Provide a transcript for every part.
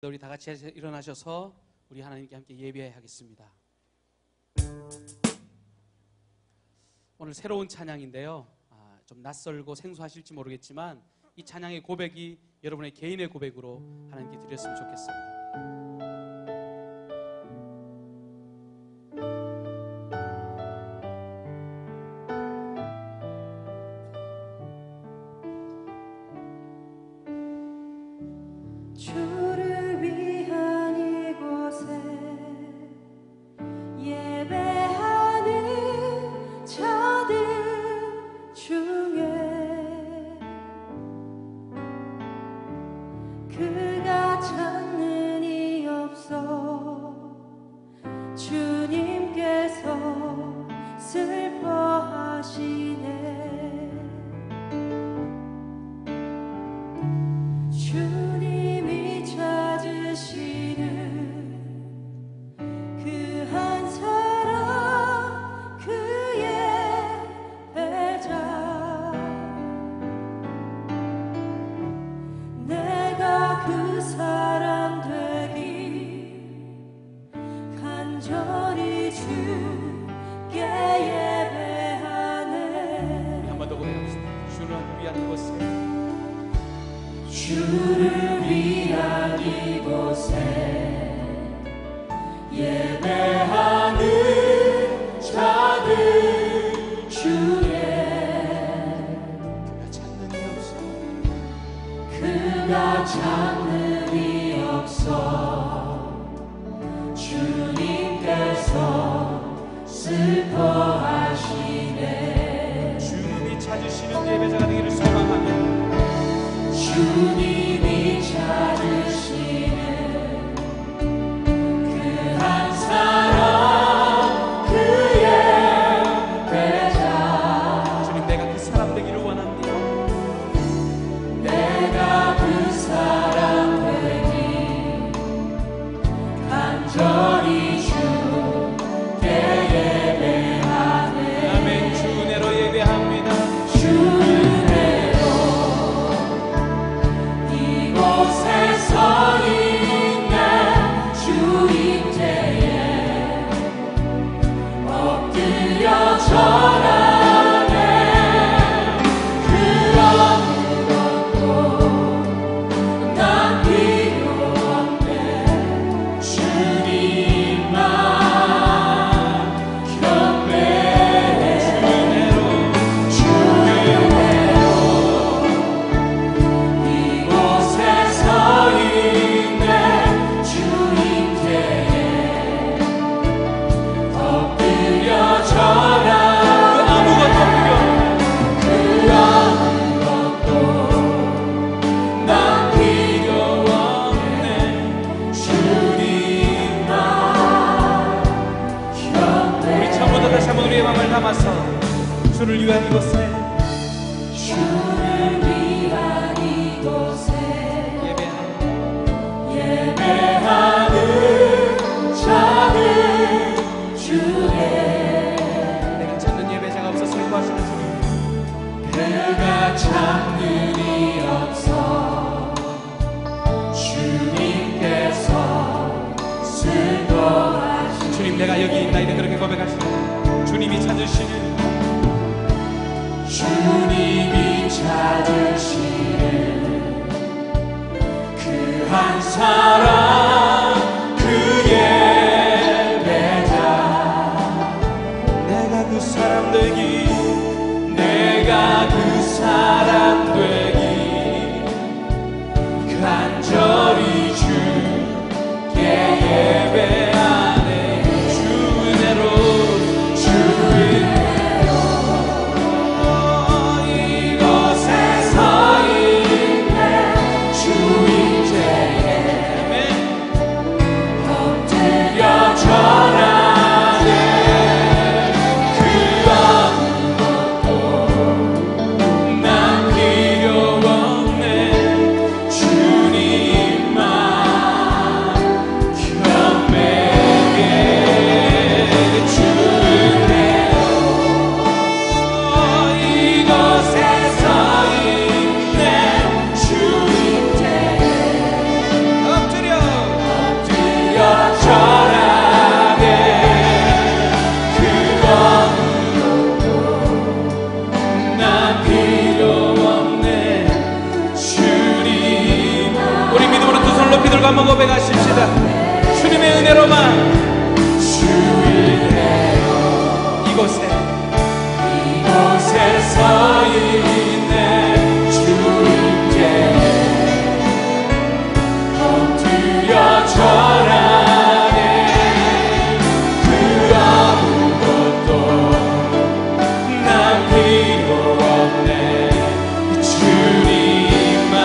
우리 다 같이 일어나셔서 우리 하나님께 함께 예배하겠습니다. 오늘 새로운 찬양인데요. 좀 낯설고 생소하실지 모르겠지만 이 찬양의 고백이 여러분의 개인의 고백으로 하나님께 드렸으면 좋겠습니다. 주를 위한 이곳에 예배하는 자들 중에 그가 찾는 이 없어 주님께서 슬퍼하시네. 주님이 찾으시는 그 한 사람 그의 배자, 내가 그 사람 되기 간절히 주께 예배하네. 우리 한 번 더 고백합시다. 주를 위한 이곳에, 주를 위한 이곳에 예배하는 자들 중에 그가 찾는 이 없어 주님께서 슬퍼하시네. 주님이 찾으시는 예배자가 되기를 소망하며 주님이 찾으시는 그 한 사람 그의 배자, 주님, 내가 그 사람 되기를 원합니다. 내가 그 사람 되기 간절히 주께 예배하네. 아멘. 주 은혜로 예배합니다. 주 은혜로 이곳에 서 있네. 주 임재에 엎드려 절하네. 그 어느 것도 난 필요 없네. 주님만 경배해. 주 은혜로 이곳에 서 있네. 주 임재에 엎드려 절하네. 아무것도 필요 그 어느 것도 난 필요 없네. 주님만 경배해. 우리 처음부터 다시 한번 우리의 마음을 담아서 주를 위한 이곳에 주를 위한 이곳에 예배하는 예배하는 자들 중에 내가 찾는 예배자가 없어 슬퍼하시는 주님, 그가 찾는 이 없어 주님께서 슬퍼하시네. 주님, 내가 여기 있나이다. 그렇게 고백하시는 주님이 찾으시는 주님이 찾으시는 그 한 사람 그의 배자, 내가 그 사람 되기, 내가 그 사람 되기 간절히 주께 예배하네. 주 은혜로 주 은혜로 이곳에 서 있네. 주 임재에 오늘 한번 고백하십시다. 주님의 은혜로만 이곳에 서 있네. 주님께 엎드려 절하네. 그 어느 것도 난 필요 없네. 주님만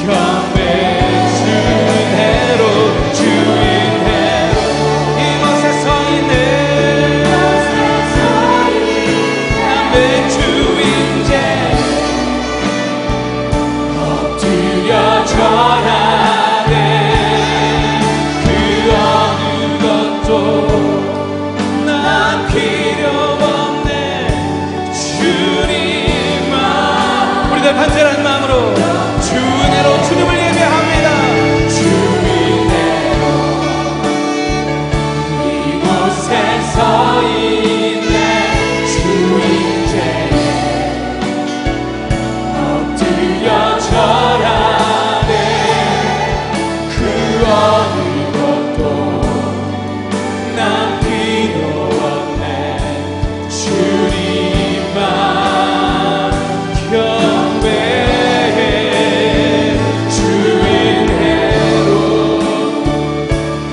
경배 주대로 주인대로 이곳에 서 있네. 주인제 엎드려 절하네. 그 어느 것도 난 필요 없네. 주님만 우리들 간절한 마음으로 주 은혜로 주님을 예배합니다. 주 은혜로 이곳에 서 있네. 주인제 엎드려 절하네. 그 어느 것도 난 필요 없네. 주님만 경배해. 주인대로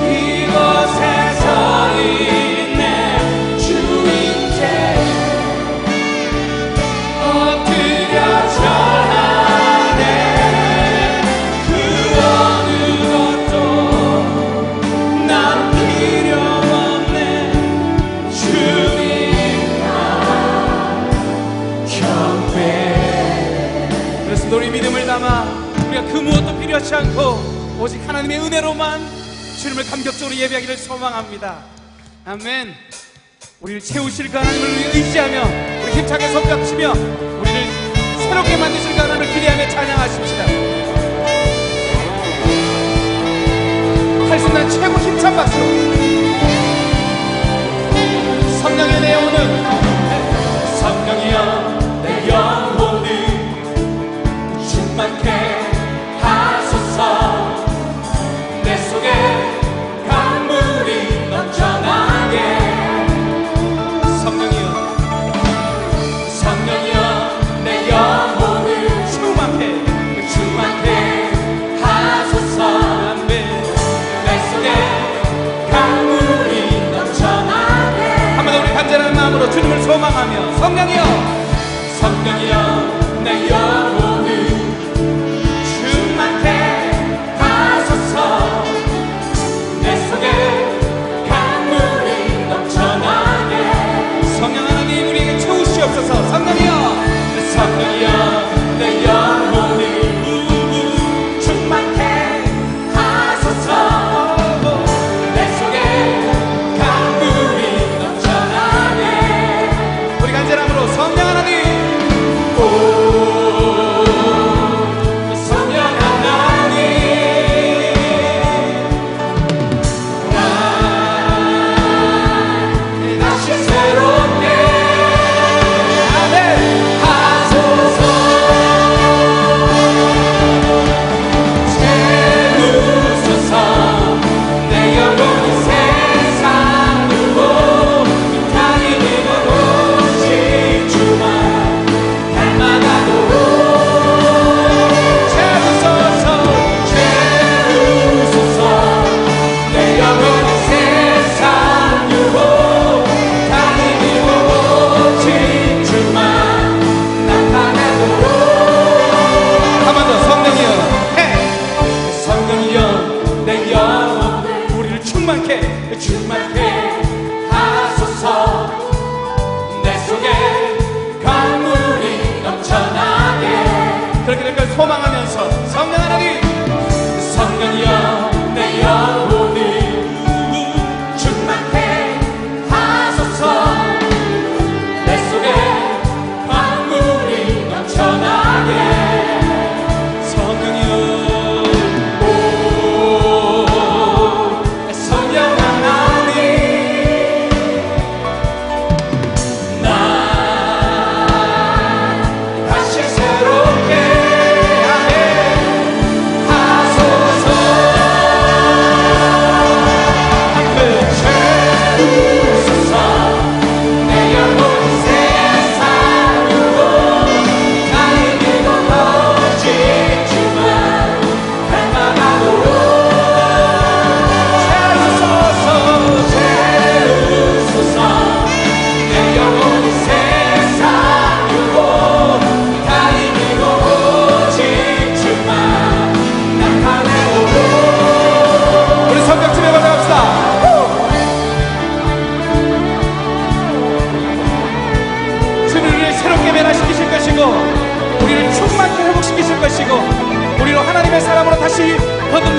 이곳에 서 있네. 주인제 엎드려 절하네. 그 어느 것도 난 필요 없네. 주님만 경배. 그래서 우리 믿음을 담아 우리가 그 무엇도 필요하지 않고 오직 하나님의 은혜로만 주님을 감격적으로 예배하기를 소망합니다. 아멘. 우리를 채우실 그 하나님을 의지하며 우리 힘차게 손뼉치며 우리를 새롭게 만드실 그 하나님을 기대하며 찬양하십시다. 할수난 최고 힘찬 박수. 성령의 내오는 성령이여 내 영혼을 충만케 하소서. 내 속에 강물이 넘쳐나게. 성령이여 내 영혼을 충만케 하소서. 내 속에 강물이 넘쳐나게. 한번 더 우리 간절한 마음으로 주님을 소망하며 성령이여 내 영혼을 충만케 하소서. 내 속에 강물이 넘쳐나게. 성령 하나님 우리에게 채우시옵소서. 성령이여 내 영혼을 충만케 하소서. 내 속에 강물이 넘쳐나게. 우리 간절함으로 성령 하나님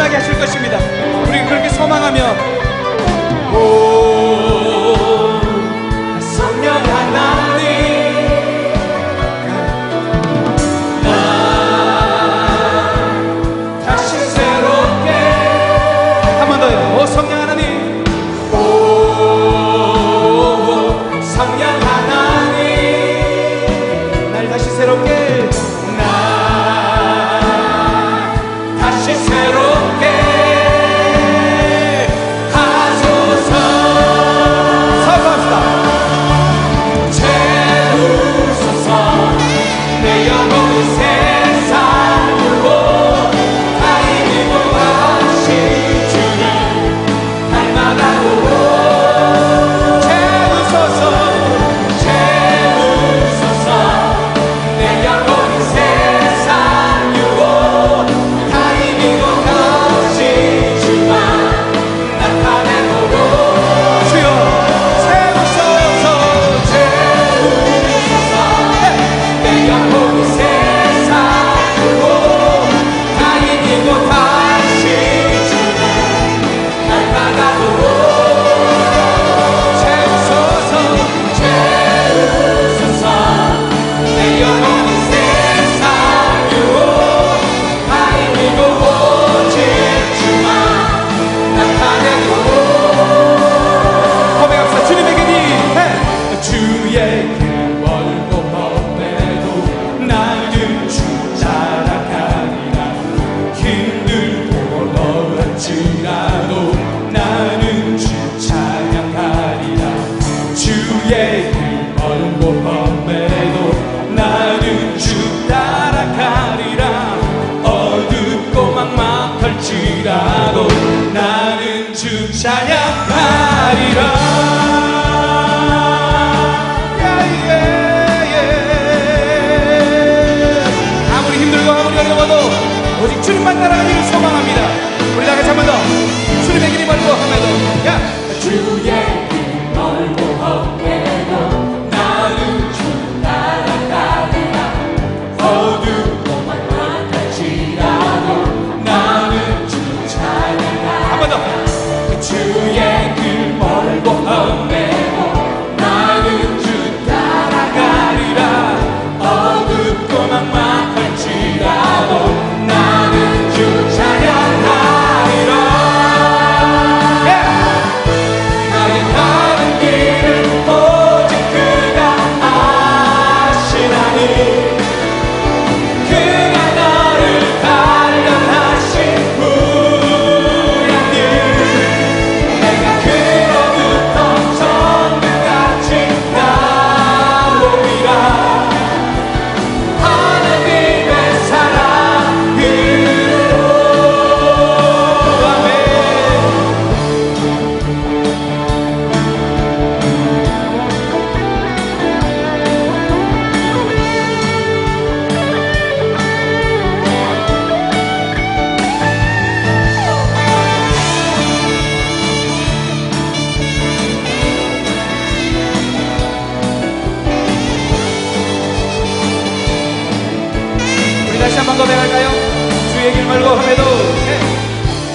끝나게 하실 것입니다. 우리가 그렇게 소망하며 성령 하나님 나 다시 새롭게 한 번 더요. 성령 하나님, 성령 하나님 날 다시 새롭게 나 다시 새롭게 하소서. 사과합시다. 채우소서. 내 영혼을 세상으로 다 이기고 하신 주를 닮아가도록 채우소서. 채우소서. 내 영혼을 세상으로 다 이기고 가신 주만 나타내도록 주여 채우소서. 채우소서. 내 영혼을 세상으로 다 이기고 가신 주만 나타내도록 채우소서. 채우소서. 내 영혼을 세상으로 다 이기고 오직 주만 나타내도록 고백합시다. 주님의 길이 주의 길 멀고 험해도 나는 주 따라가리라. 힘들고 어렵지라도 나는 주 찬양하리라. 주의 길 멀고 험해도 나는 주 따라가리라. 어둡고 막막할지라도 나는 주 찬양하리라. 아무리 힘들고 아무리 어려워도 오직 주님만 따라가기를 소망합니다. 우리 다 같이 한 번 더. 주님의 길이 멀고 험해도 주의 길 멀고 험해도 나는 주 따라가리라. 어둡고 막막할지라도 나는 주 찬양하리라. 한 번 더. 주의 길 멀고 험해도 나는 주 따라가리라. 어둡고 막막할지라도 나는 주 찬양하리라. 나의 다른 길은 오직 그가 아시나니. 그가 너를 단련하신 후양들 내가 그로부터 정금같이 나오리라. 하나님의 사랑으로. 아멘. 우리 다시 한번 고백할까요? 주의 길 멀고 험해도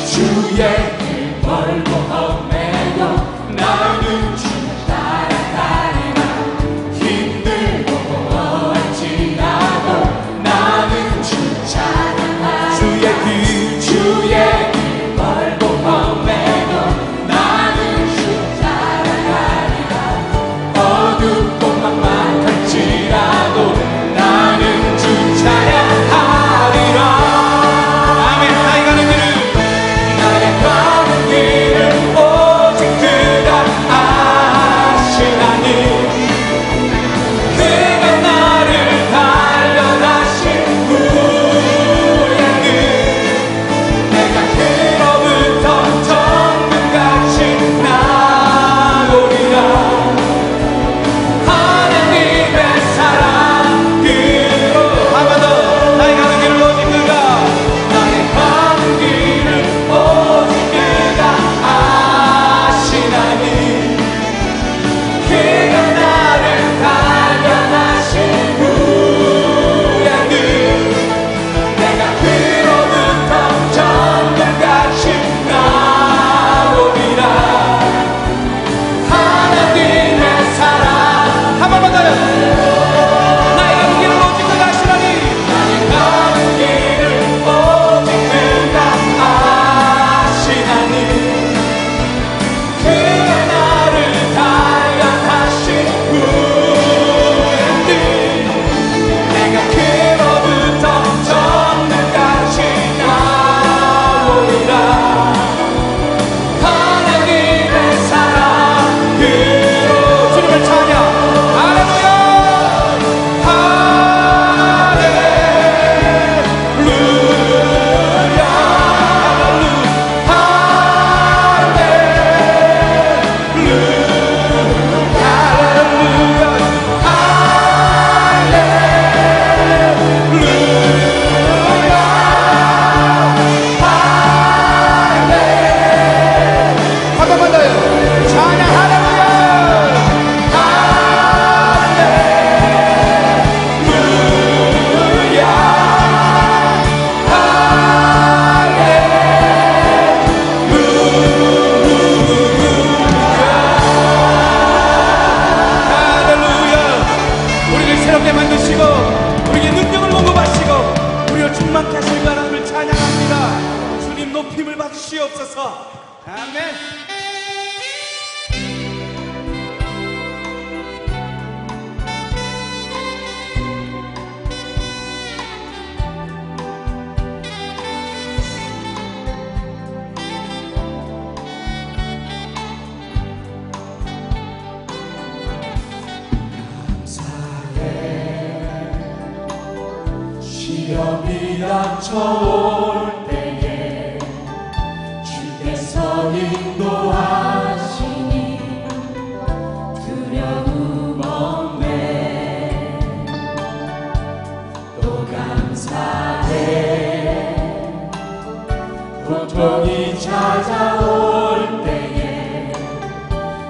주의 길 멀고 험해도 나는 주 따라가리라. 힘들고 어할지라도 나는 주 찬양하리라. 주의 길 멀고 험해도 나는 주 따라가리라. 어둡고 막막할지라도 나는 주 찬양하리라. 아멘. 나이가 높임을 받으시옵소서. 아멘. 시험이 닥쳐올 때에 주께서 인도하시니 두려움 없네. 또 감사해. 고통이 찾아올 때에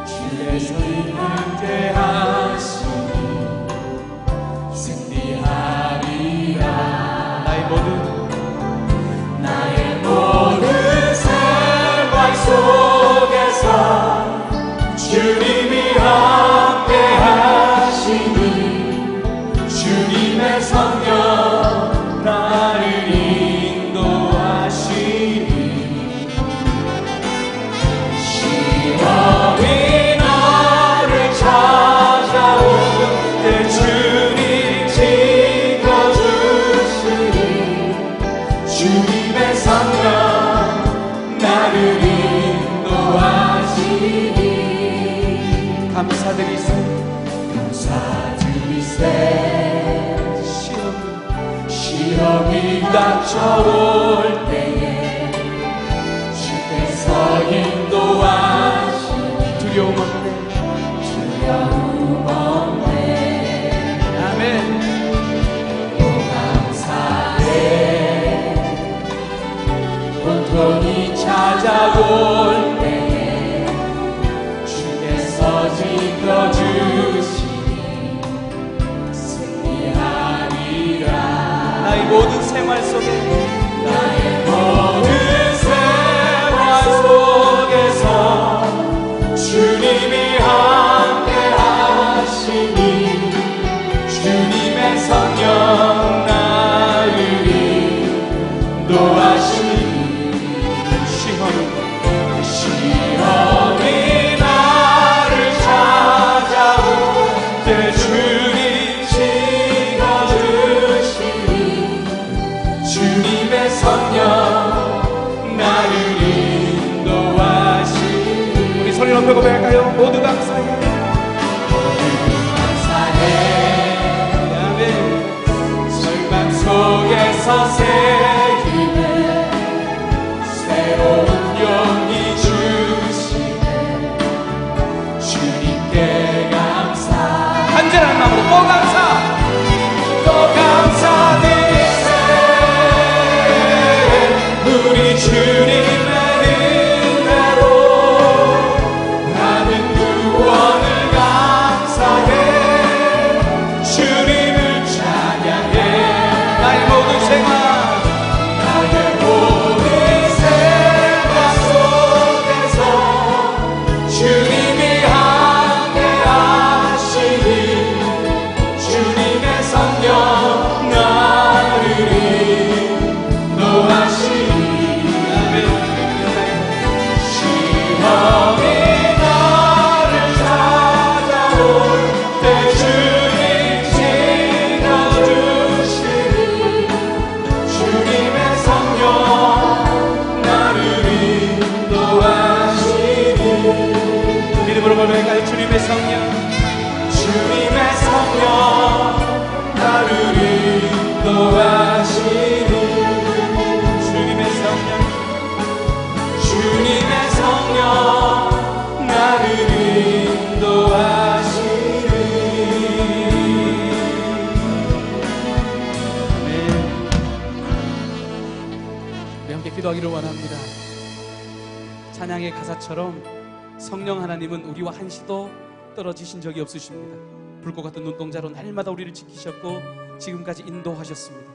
주께서 함께하시니 승리하리라. 나의 모든 생활 속에서 주님이 함께 하시니 주님의 성령 나를 인도하시니 시험이 나를 찾아올 때 주님 지켜주시니 주님의 성령 나를 인도하시니 감사드리세. 시험이 닥쳐올 때에 주께서 인도하시니 두려움 없네. 아멘. 또 감사해. 고통이 찾아올 때에 주께서 지켜주시니 승리하리라. 나의 모든 생활 속에 주님이 함께 하시니 주님의 성령 나를 인도하시니 시험이 나를 찾아올 때 주님 지켜주시니 주님의 성령 나를 인도하시니. 우리 소리 높여 고백할까요? 모두 감사해. 아멘. 절망 속에서 새기네 새로운 용기 주시네 주님께 감사. 간절한 마음으로 또 감사. 또 감사드리세. 우리 주님의 은혜로 나는 구원을 감사해. 주님을 찬양해. 나의 모든 생활 속에서 주님이 함께 하시니 주님의 성령 나를 인도하시니 시험이 나를 찾아올 때 주님 지켜주시니 주님의 성령 나를 인도하시니. 믿음으로 고백할까요? 주님의 성령 주님의 성령 나를 인도하시니 주님의 성령 주님의 성령 나를 인도하시니. 네. 우리 함께 기도하기를 원합니다. 찬양의 가사처럼 성령 하나님은 우리와 한시도 떨어지신 적이 없으십니다. 불꽃 같은 눈동자로 날마다 우리를 지키셨고 지금까지 인도하셨습니다.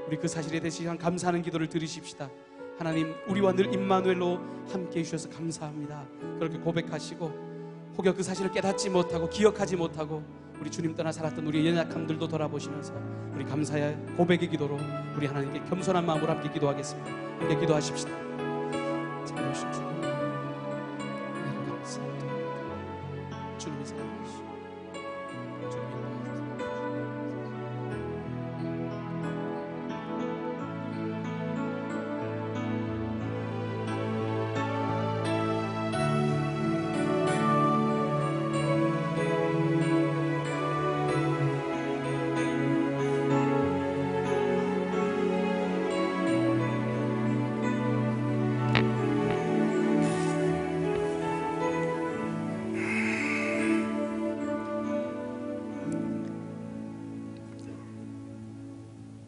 우리 그 사실에 대해 시간 감사하는 기도를 드리십시다. 하나님, 우리와 늘 임마누엘로 함께 해주셔서 감사합니다. 그렇게 고백하시고 혹여 그 사실을 깨닫지 못하고 기억하지 못하고 우리 주님 떠나 살았던 우리의 연약함들도 돌아보시면서 우리 감사의 고백의 기도로 우리 하나님께 겸손한 마음으로 함께 기도하겠습니다. 함께 기도하십시다. 부르신 주님 은혜를 감사합니다. 주님이 살아계시고 주님이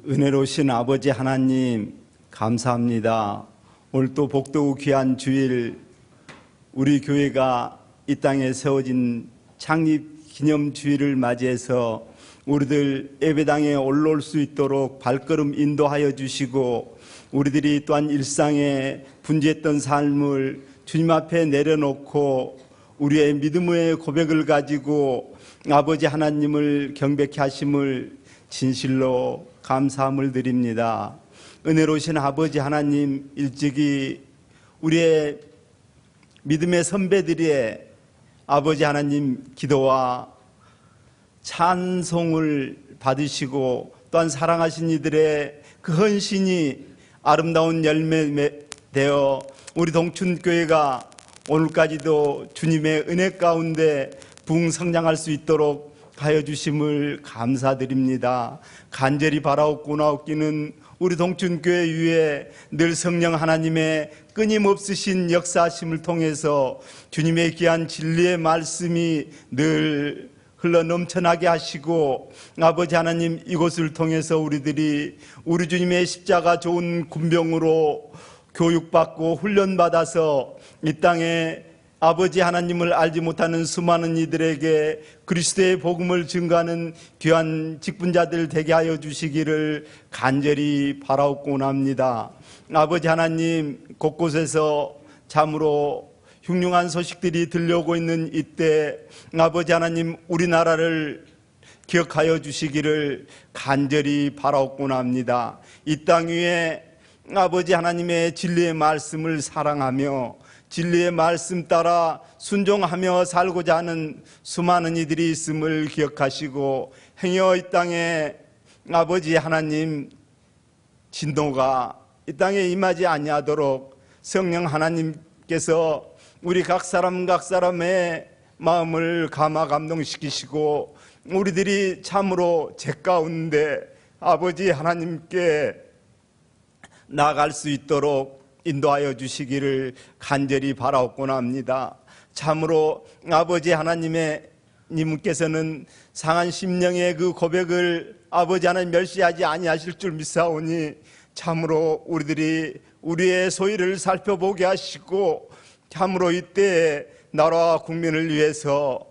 은혜로우신 아버지 하나님 감사합니다. 오늘 또 복되고 귀한 주일, 우리 교회가 이 땅에 세워진 창립 기념 주일을 맞이해서 우리들 예배당에 올라올 수 있도록 발걸음 인도하여 주시고, 우리들이 또한 일상에 분주했던 삶을 주님 앞에 내려놓고 우리의 믿음의 고백을 가지고 아버지 하나님을 경배케 하심을 진실로 감사함을 드립니다. 은혜로우신 아버지 하나님, 일찍이 우리의 믿음의 선배들의 아버지 하나님 기도와 찬송을 받으시고, 또한 사랑하신 이들의 그 헌신이 아름다운 열매 되어 우리 동춘교회가 오늘까지도 주님의 은혜 가운데 부흥성장할 수 있도록 하여 주심을 감사드립니다. 간절히 바라옵고나옵기는 우리 동춘교회 위에 늘 성령 하나님의 끊임없으신 역사하심을 통해서 주님의 귀한 진리의 말씀이 늘 흘러 넘쳐나게 하시고, 아버지 하나님, 이곳을 통해서 우리들이 우리 주님의 십자가 좋은 군병으로 교육받고 훈련받아서 이 땅에 아버지 하나님을 알지 못하는 수많은 이들에게 그리스도의 복음을 증거하는 귀한 직분자들 되게 하여 주시기를 간절히 바라옵곤 합니다. 아버지 하나님, 곳곳에서 참으로 흉흉한 소식들이 들려오고 있는 이때 아버지 하나님, 우리나라를 기억하여 주시기를 간절히 바라옵곤 합니다. 이 땅 위에 아버지 하나님의 진리의 말씀을 사랑하며 진리의 말씀 따라 순종하며 살고자 하는 수많은 이들이 있음을 기억하시고, 행여 이 땅에 아버지 하나님 진노가 이 땅에 임하지 아니하도록 성령 하나님께서 우리 각 사람의 마음을 감화 감동시키시고, 우리들이 참으로 죄 가운데 아버지 하나님께 나아갈 수 있도록 인도하여 주시기를 간절히 바라옵곤 합니다. 참으로 아버지 하나님께서는 상한 심령의 그 고백을 아버지 하나님 멸시하지 아니하실 줄 믿사오니, 참으로 우리들이 우리의 소위를 살펴보게 하시고, 참으로 이때 나라와 국민을 위해서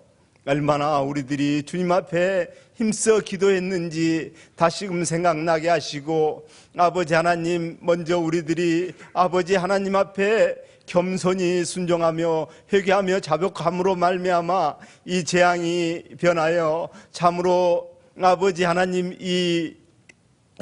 얼마나 우리들이 주님 앞에 힘써 기도했는지 다시금 생각나게 하시고, 아버지 하나님, 먼저 우리들이 아버지 하나님 앞에 겸손히 순종하며 회개하며 자복함으로 말미암아 이 재앙이 변하여 참으로 아버지 하나님, 이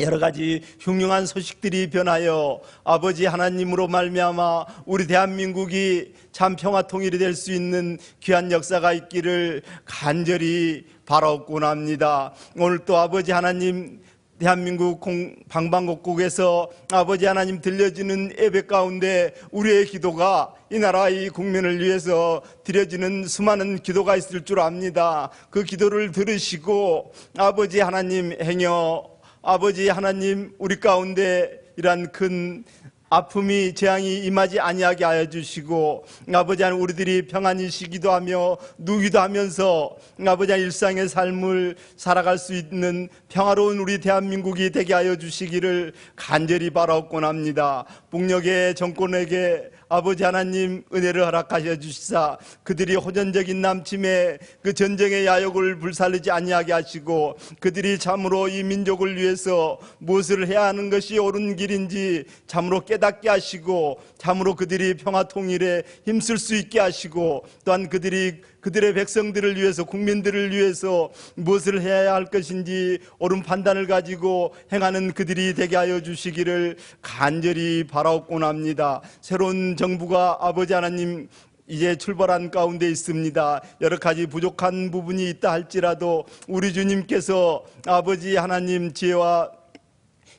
여러 가지 흉흉한 소식들이 변하여 아버지 하나님으로 말미암아 우리 대한민국이 참 평화 통일이 될 수 있는 귀한 역사가 있기를 간절히 바라옵곤 합니다. 오늘 또 아버지 하나님, 대한민국 방방곡곡에서 아버지 하나님 들려지는 예배 가운데 우리의 기도가 이 나라 이 국민을 위해서 드려지는 수많은 기도가 있을 줄 압니다. 그 기도를 들으시고 아버지 하나님, 행여 아버지 하나님, 우리 가운데 이러한 큰 아픔이 재앙이 임하지 아니하게 하여 주시고, 아버지 하나님, 우리들이 평안히 쉬기도 하며 누기도 하면서 아버지 하나님 일상의 삶을 살아갈 수 있는 평화로운 우리 대한민국이 되게 하여 주시기를 간절히 바라옵곤 합니다. 북녘의 정권에게 아버지 하나님 은혜를 허락하여 주시사 그들이 호전적인 남침의 그 전쟁의 야욕을 불살르지 아니하게 하시고, 그들이 참으로 이 민족을 위해서 무엇을 해야 하는 것이 옳은 길인지 참으로 깨닫게 하시고, 참으로 그들이 평화 통일에 힘쓸 수 있게 하시고, 또한 그들의 백성들을 위해서, 국민들을 위해서 무엇을 해야 할 것인지 옳은 판단을 가지고 행하는 그들이 되게 하여 주시기를 간절히 바라옵곤 합니다. 새로운 정부가 아버지 하나님 이제 출발한 가운데 있습니다. 여러 가지 부족한 부분이 있다 할지라도 우리 주님께서 아버지 하나님 지혜와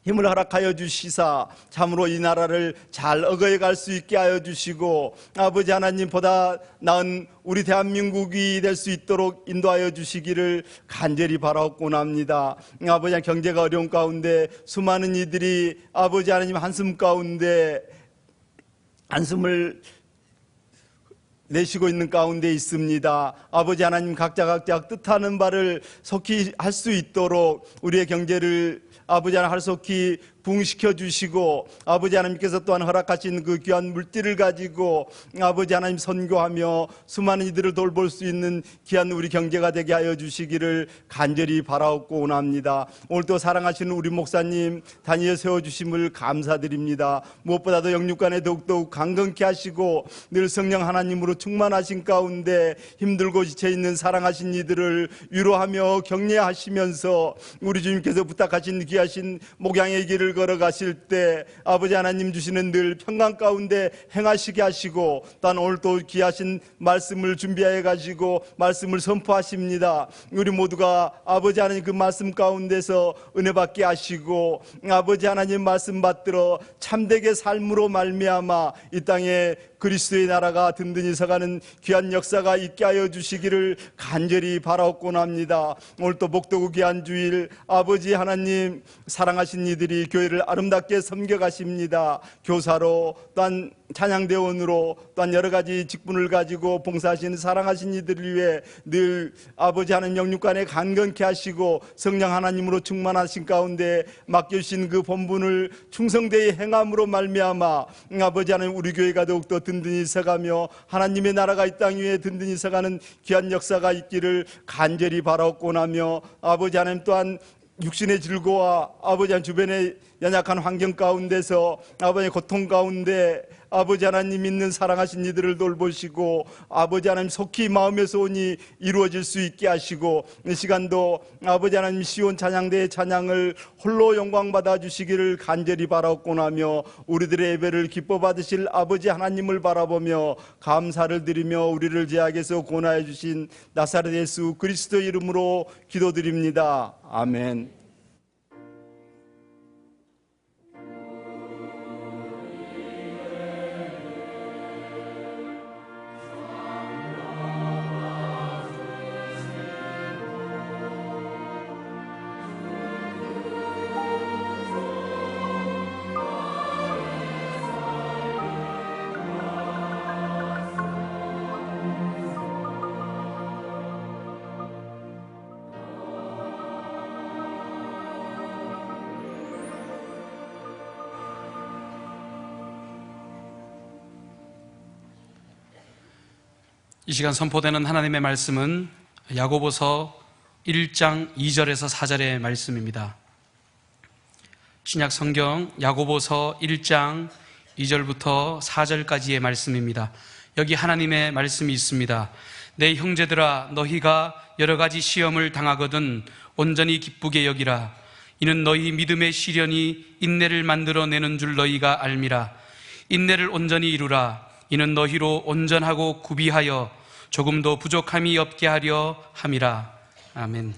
힘을 허락하여 주시사 참으로 이 나라를 잘 어거해 갈 수 있게 하여 주시고 아버지 하나님보다 나은 우리 대한민국이 될 수 있도록 인도하여 주시기를 간절히 바라옵고납니다. 아버지 하나님, 경제가 어려운 가운데 수많은 이들이 아버지 하나님 한숨 가운데 한숨을 내쉬고 있는 가운데 있습니다. 아버지 하나님, 각자 뜻하는 바를 속히 할 수 있도록 우리의 경제를 아버지 하나님 하루속히 부흥시켜 주시고 아버지 하나님께서 또한 허락하신 그 귀한 물질을 가지고 아버지 하나님 선교하며 수많은 이들을 돌볼 수 있는 귀한 우리 경제가 되게 하여 주시기를 간절히 바라옵고 원합니다. 오늘도 사랑하시는 우리 목사님 다니엘 세워주심을 감사드립니다. 무엇보다도 영육간에 더욱더욱 강건케 하시고 늘 성령 하나님으로 충만하신 가운데 힘들고 지쳐있는 사랑하신 이들을 위로하며 격려하시면서 우리 주님께서 부탁하신 귀하신 목양의 길을 걸어가실 때 아버지 하나님 주시는 늘 평강 가운데 행하시게 하시고 또한 오늘 또 귀하신 말씀을 준비해 가지고 말씀을 선포하십니다. 우리 모두가 아버지 하나님 그 말씀 가운데서 은혜 받게 하시고 아버지 하나님 말씀 받들어 참되게 삶으로 말미암아 이 땅에 그리스도의 나라가 든든히 서가는 귀한 역사가 있게 하여 주시기를 간절히 바라옵고납니다. 오늘 또 복도구 귀한 주일 아버지 하나님 사랑하신 이들이 교회를 아름답게 섬겨가십니다. 교사로 또한 찬양대원으로 또한 여러 가지 직분을 가지고 봉사하시는 사랑하신 이들을 위해 늘 아버지 하나님 영육간에 강건케 하시고 성령 하나님으로 충만하신 가운데 맡겨주신 그 본분을 충성되이 행함으로 말미암아 아버지 하나님 우리 교회가 더욱더 든든히 서가며 하나님의 나라가 이 땅 위에 든든히 서가는 귀한 역사가 있기를 간절히 바라옵고나며 아버지 하나님 또한 육신의 질고와 아버지 하나님 주변의 연약한 환경 가운데서 아버지 고통 가운데 아버지 하나님 있는 사랑하신 이들을 돌보시고 아버지 하나님 속히 마음에서 오니 이루어질 수 있게 하시고 이 시간도 아버지 하나님 시온 찬양대의 찬양을 홀로 영광 받아 주시기를 간절히 바라옵고나며 우리들의 예배를 기뻐 받으실 아버지 하나님을 바라보며 감사를 드리며 우리를 죄악에서 구원하여 주신 나사렛 예수 그리스도 이름으로 기도드립니다. 아멘. 이 시간 선포되는 하나님의 말씀은 야고보서 1장 2절에서 4절의 말씀입니다. 신약 성경 야고보서 1장 2절부터 4절까지의 말씀입니다. 여기 하나님의 말씀이 있습니다. 내 형제들아 너희가 여러 가지 시험을 당하거든 온전히 기쁘게 여기라. 이는 너희 믿음의 시련이 인내를 만들어내는 줄 너희가 알미라. 인내를 온전히 이루라. 이는 너희로 온전하고 구비하여 조금도 부족함이 없게 하려 함이라. 아멘.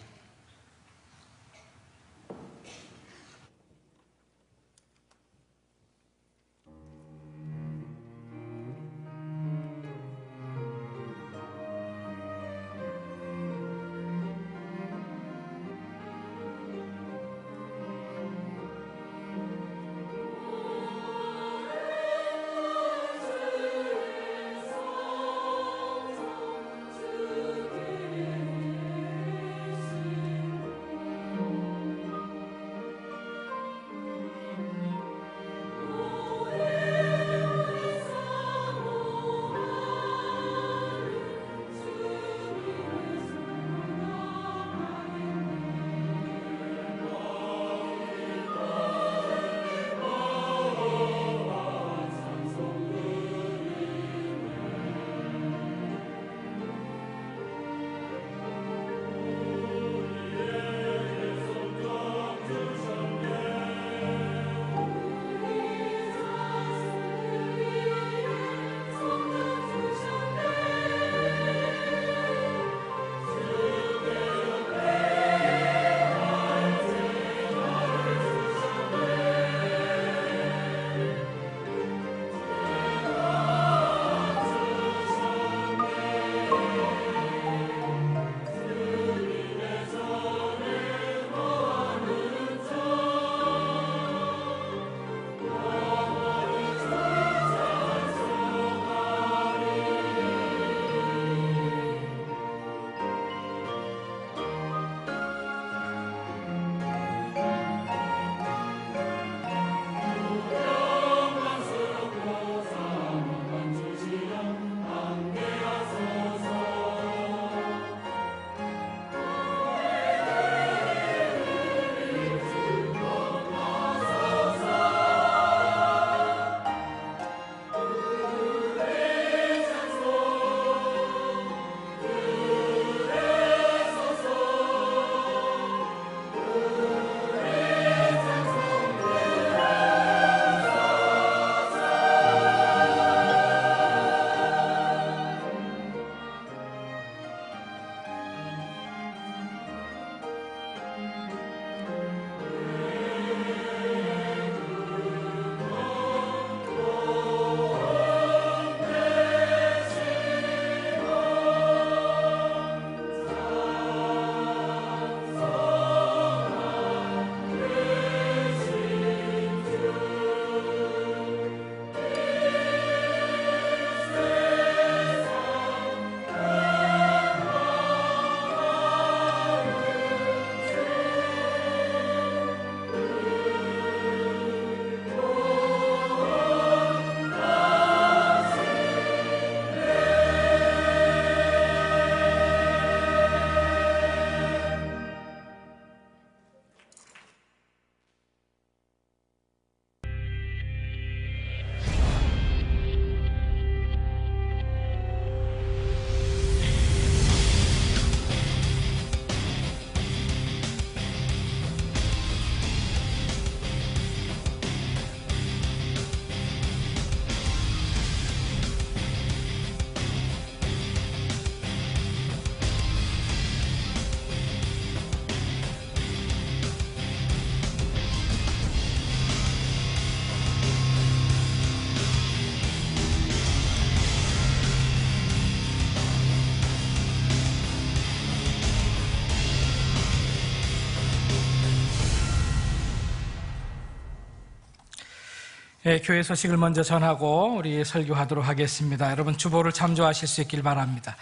예, 교회 소식을 먼저 전하고 우리 설교하도록 하겠습니다. 여러분 주보를 참조하실 수 있길 바랍니다.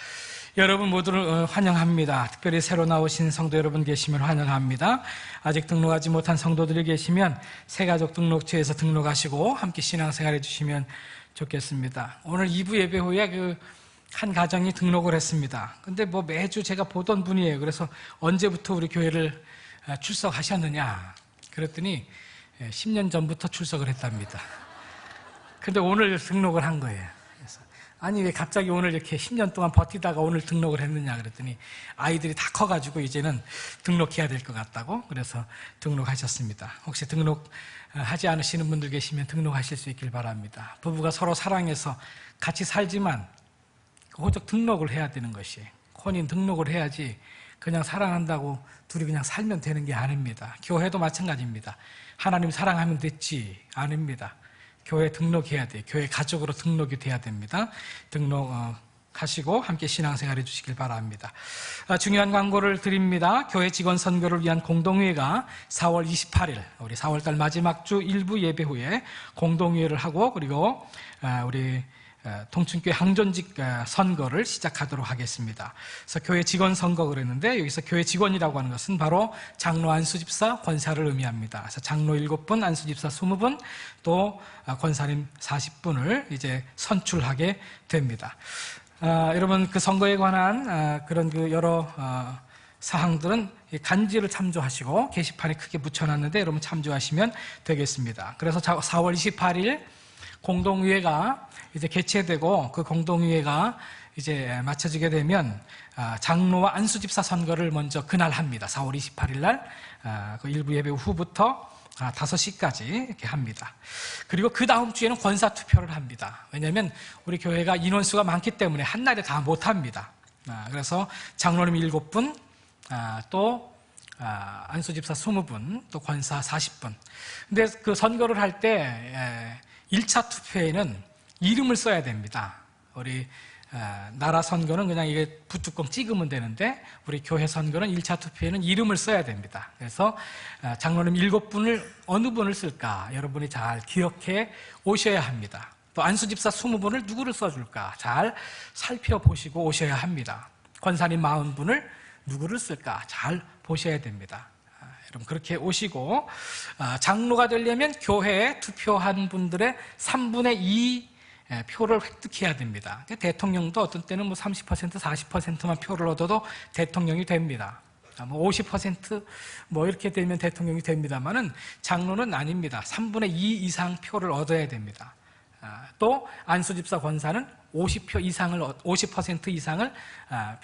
여러분 모두를 환영합니다. 특별히 새로 나오신 성도 여러분 계시면 환영합니다. 아직 등록하지 못한 성도들이 계시면 새가족 등록처에서 등록하시고 함께 신앙생활 해주시면 좋겠습니다. 오늘 2부 예배 후에 한 가정이 등록을 했습니다. 근데 뭐 매주 제가 보던 분이에요. 그래서 언제부터 우리 교회를 출석하셨느냐 그랬더니 10년 전부터 출석을 했답니다. 근데 오늘 등록을 한 거예요. 그래서 아니 왜 갑자기 오늘 이렇게 10년 동안 버티다가 오늘 등록을 했느냐 그랬더니 아이들이 다 커가지고 이제는 등록해야 될 것 같다고 그래서 등록하셨습니다. 혹시 등록하지 않으시는 분들 계시면 등록하실 수 있길 바랍니다. 부부가 서로 사랑해서 같이 살지만 호적 등록을 해야 되는 것이 혼인 등록을 해야지 그냥 사랑한다고 둘이 그냥 살면 되는 게 아닙니다. 교회도 마찬가지입니다. 하나님 사랑하면 됐지 아닙니다. 교회 등록해야 돼요. 교회 가족으로 등록이 돼야 됩니다. 등록하시고 함께 신앙생활 해주시길 바랍니다. 중요한 광고를 드립니다. 교회 직원 선교를 위한 공동회의가 4월 28일 우리 4월달 마지막 주 일부 예배 후에 공동회의를 하고 그리고 우리 통춘교회 항존직 선거를 시작하도록 하겠습니다. 그래서 교회 직원 선거 그랬는데 여기서 교회 직원이라고 하는 것은 바로 장로 안수집사 권사를 의미합니다. 그래서 장로 7분, 안수집사 20분, 또 권사님 40분을 이제 선출하게 됩니다. 여러분 그 선거에 관한 그런 여러 사항들은 간지를 참조하시고 게시판에 크게 붙여놨는데 여러분 참조하시면 되겠습니다. 그래서 4월 28일 공동의회가 이제 개최되고 그 공동의회가 이제 마쳐지게 되면 장로와 안수집사 선거를 먼저 그날 합니다. 4월 28일 날 그 일부 예배 후부터 5시까지 이렇게 합니다. 그리고 그 다음 주에는 권사 투표를 합니다. 왜냐하면 우리 교회가 인원수가 많기 때문에 한 날에 다 못합니다. 그래서 장로님 7분, 또 안수집사 20분, 또 권사 40분. 근데 그 선거를 할 때 1차 투표에는 이름을 써야 됩니다. 우리 나라 선거는 그냥 이게 부뚜껑 찍으면 되는데 우리 교회 선거는 1차 투표에는 이름을 써야 됩니다. 그래서 장로님 7분을 어느 분을 쓸까 여러분이 잘 기억해 오셔야 합니다. 또 안수집사 20분을 누구를 써줄까 잘 살펴보시고 오셔야 합니다. 권사님 40분을 누구를 쓸까 잘 보셔야 됩니다. 여러분 그렇게 오시고 장로가 되려면 교회에 투표한 분들의 3분의 2 표를 획득해야 됩니다. 대통령도 어떤 때는 뭐 30%, 40%만 표를 얻어도 대통령이 됩니다. 뭐 50% 뭐 이렇게 되면 대통령이 됩니다만은 장로는 아닙니다. 3분의 2 이상 표를 얻어야 됩니다. 또 안수집사 권사는 50% 이상을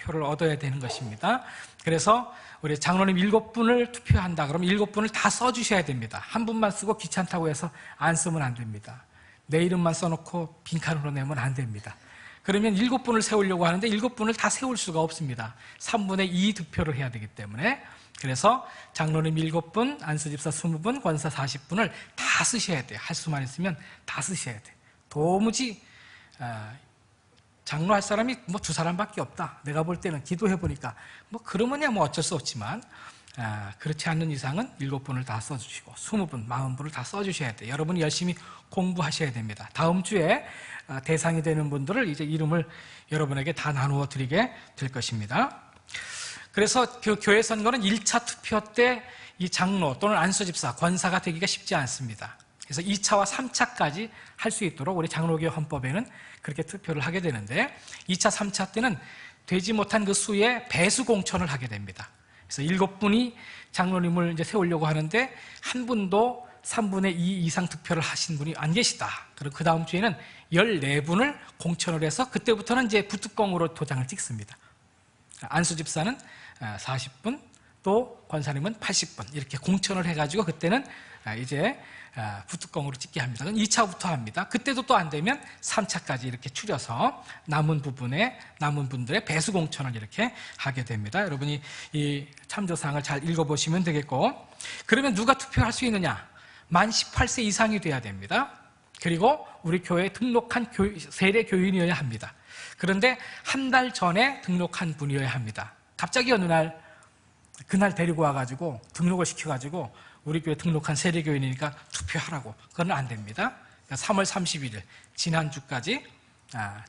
표를 얻어야 되는 것입니다. 그래서 우리 장로님 7분을 투표한다 그러면 7분을 다 써주셔야 됩니다. 한 분만 쓰고 귀찮다고 해서 안 쓰면 안 됩니다. 내 이름만 써놓고 빈칸으로 내면 안 됩니다. 그러면 7분을 세우려고 하는데 7분을 다 세울 수가 없습니다. 3분의 2 득표를 해야 되기 때문에 그래서 장로님 7분, 안수집사 20분, 권사 40분을 다 쓰셔야 돼요. 할 수만 있으면 다 쓰셔야 돼요. 도무지 장로할 사람이 뭐 2사람밖에 없다. 내가 볼 때는 기도해 보니까 뭐 그러면야 뭐 어쩔 수 없지만 그렇지 않는 이상은 7분을 다 써주시고 20분, 40분을 다 써주셔야 돼요. 여러분이 열심히 공부하셔야 됩니다. 다음 주에 대상이 되는 분들을 이제 이름을 여러분에게 다 나누어 드리게 될 것입니다. 그래서 그 교회 선거는 1차 투표 때 이 장로 또는 안수집사, 권사가 되기가 쉽지 않습니다. 그래서 2차와 3차까지 할 수 있도록 우리 장로교 헌법에는 그렇게 투표를 하게 되는데 2차, 3차 때는 되지 못한 그 수의 배수 공천을 하게 됩니다. 그래서 7분이 장로님을 이제 세우려고 하는데 한 분도 3분의 2 이상 득표를 하신 분이 안 계시다. 그리고 그 다음 주에는 14분을 공천을 해서 그때부터는 이제 부뚜껑으로 도장을 찍습니다. 안수집사는 40분, 또 권사님은 80분 이렇게 공천을 해가지고 그때는 이제 부뚜껑으로 찍게 합니다. 그럼 2차부터 합니다. 그때도 또 안 되면 3차까지 이렇게 추려서 남은 분들의 배수 공천을 이렇게 하게 됩니다. 여러분이 이 참조사항을 잘 읽어보시면 되겠고, 그러면 누가 투표할 수 있느냐? 만 18세 이상이 돼야 됩니다. 그리고 우리 교회에 등록한 세례 교인이어야 합니다. 그런데 한 달 전에 등록한 분이어야 합니다. 갑자기 어느 날 그날 데리고 와가지고 등록을 시켜가지고 우리 교회 등록한 세례교인이니까 투표하라고. 그건 안 됩니다. 그러니까 3월 31일 지난주까지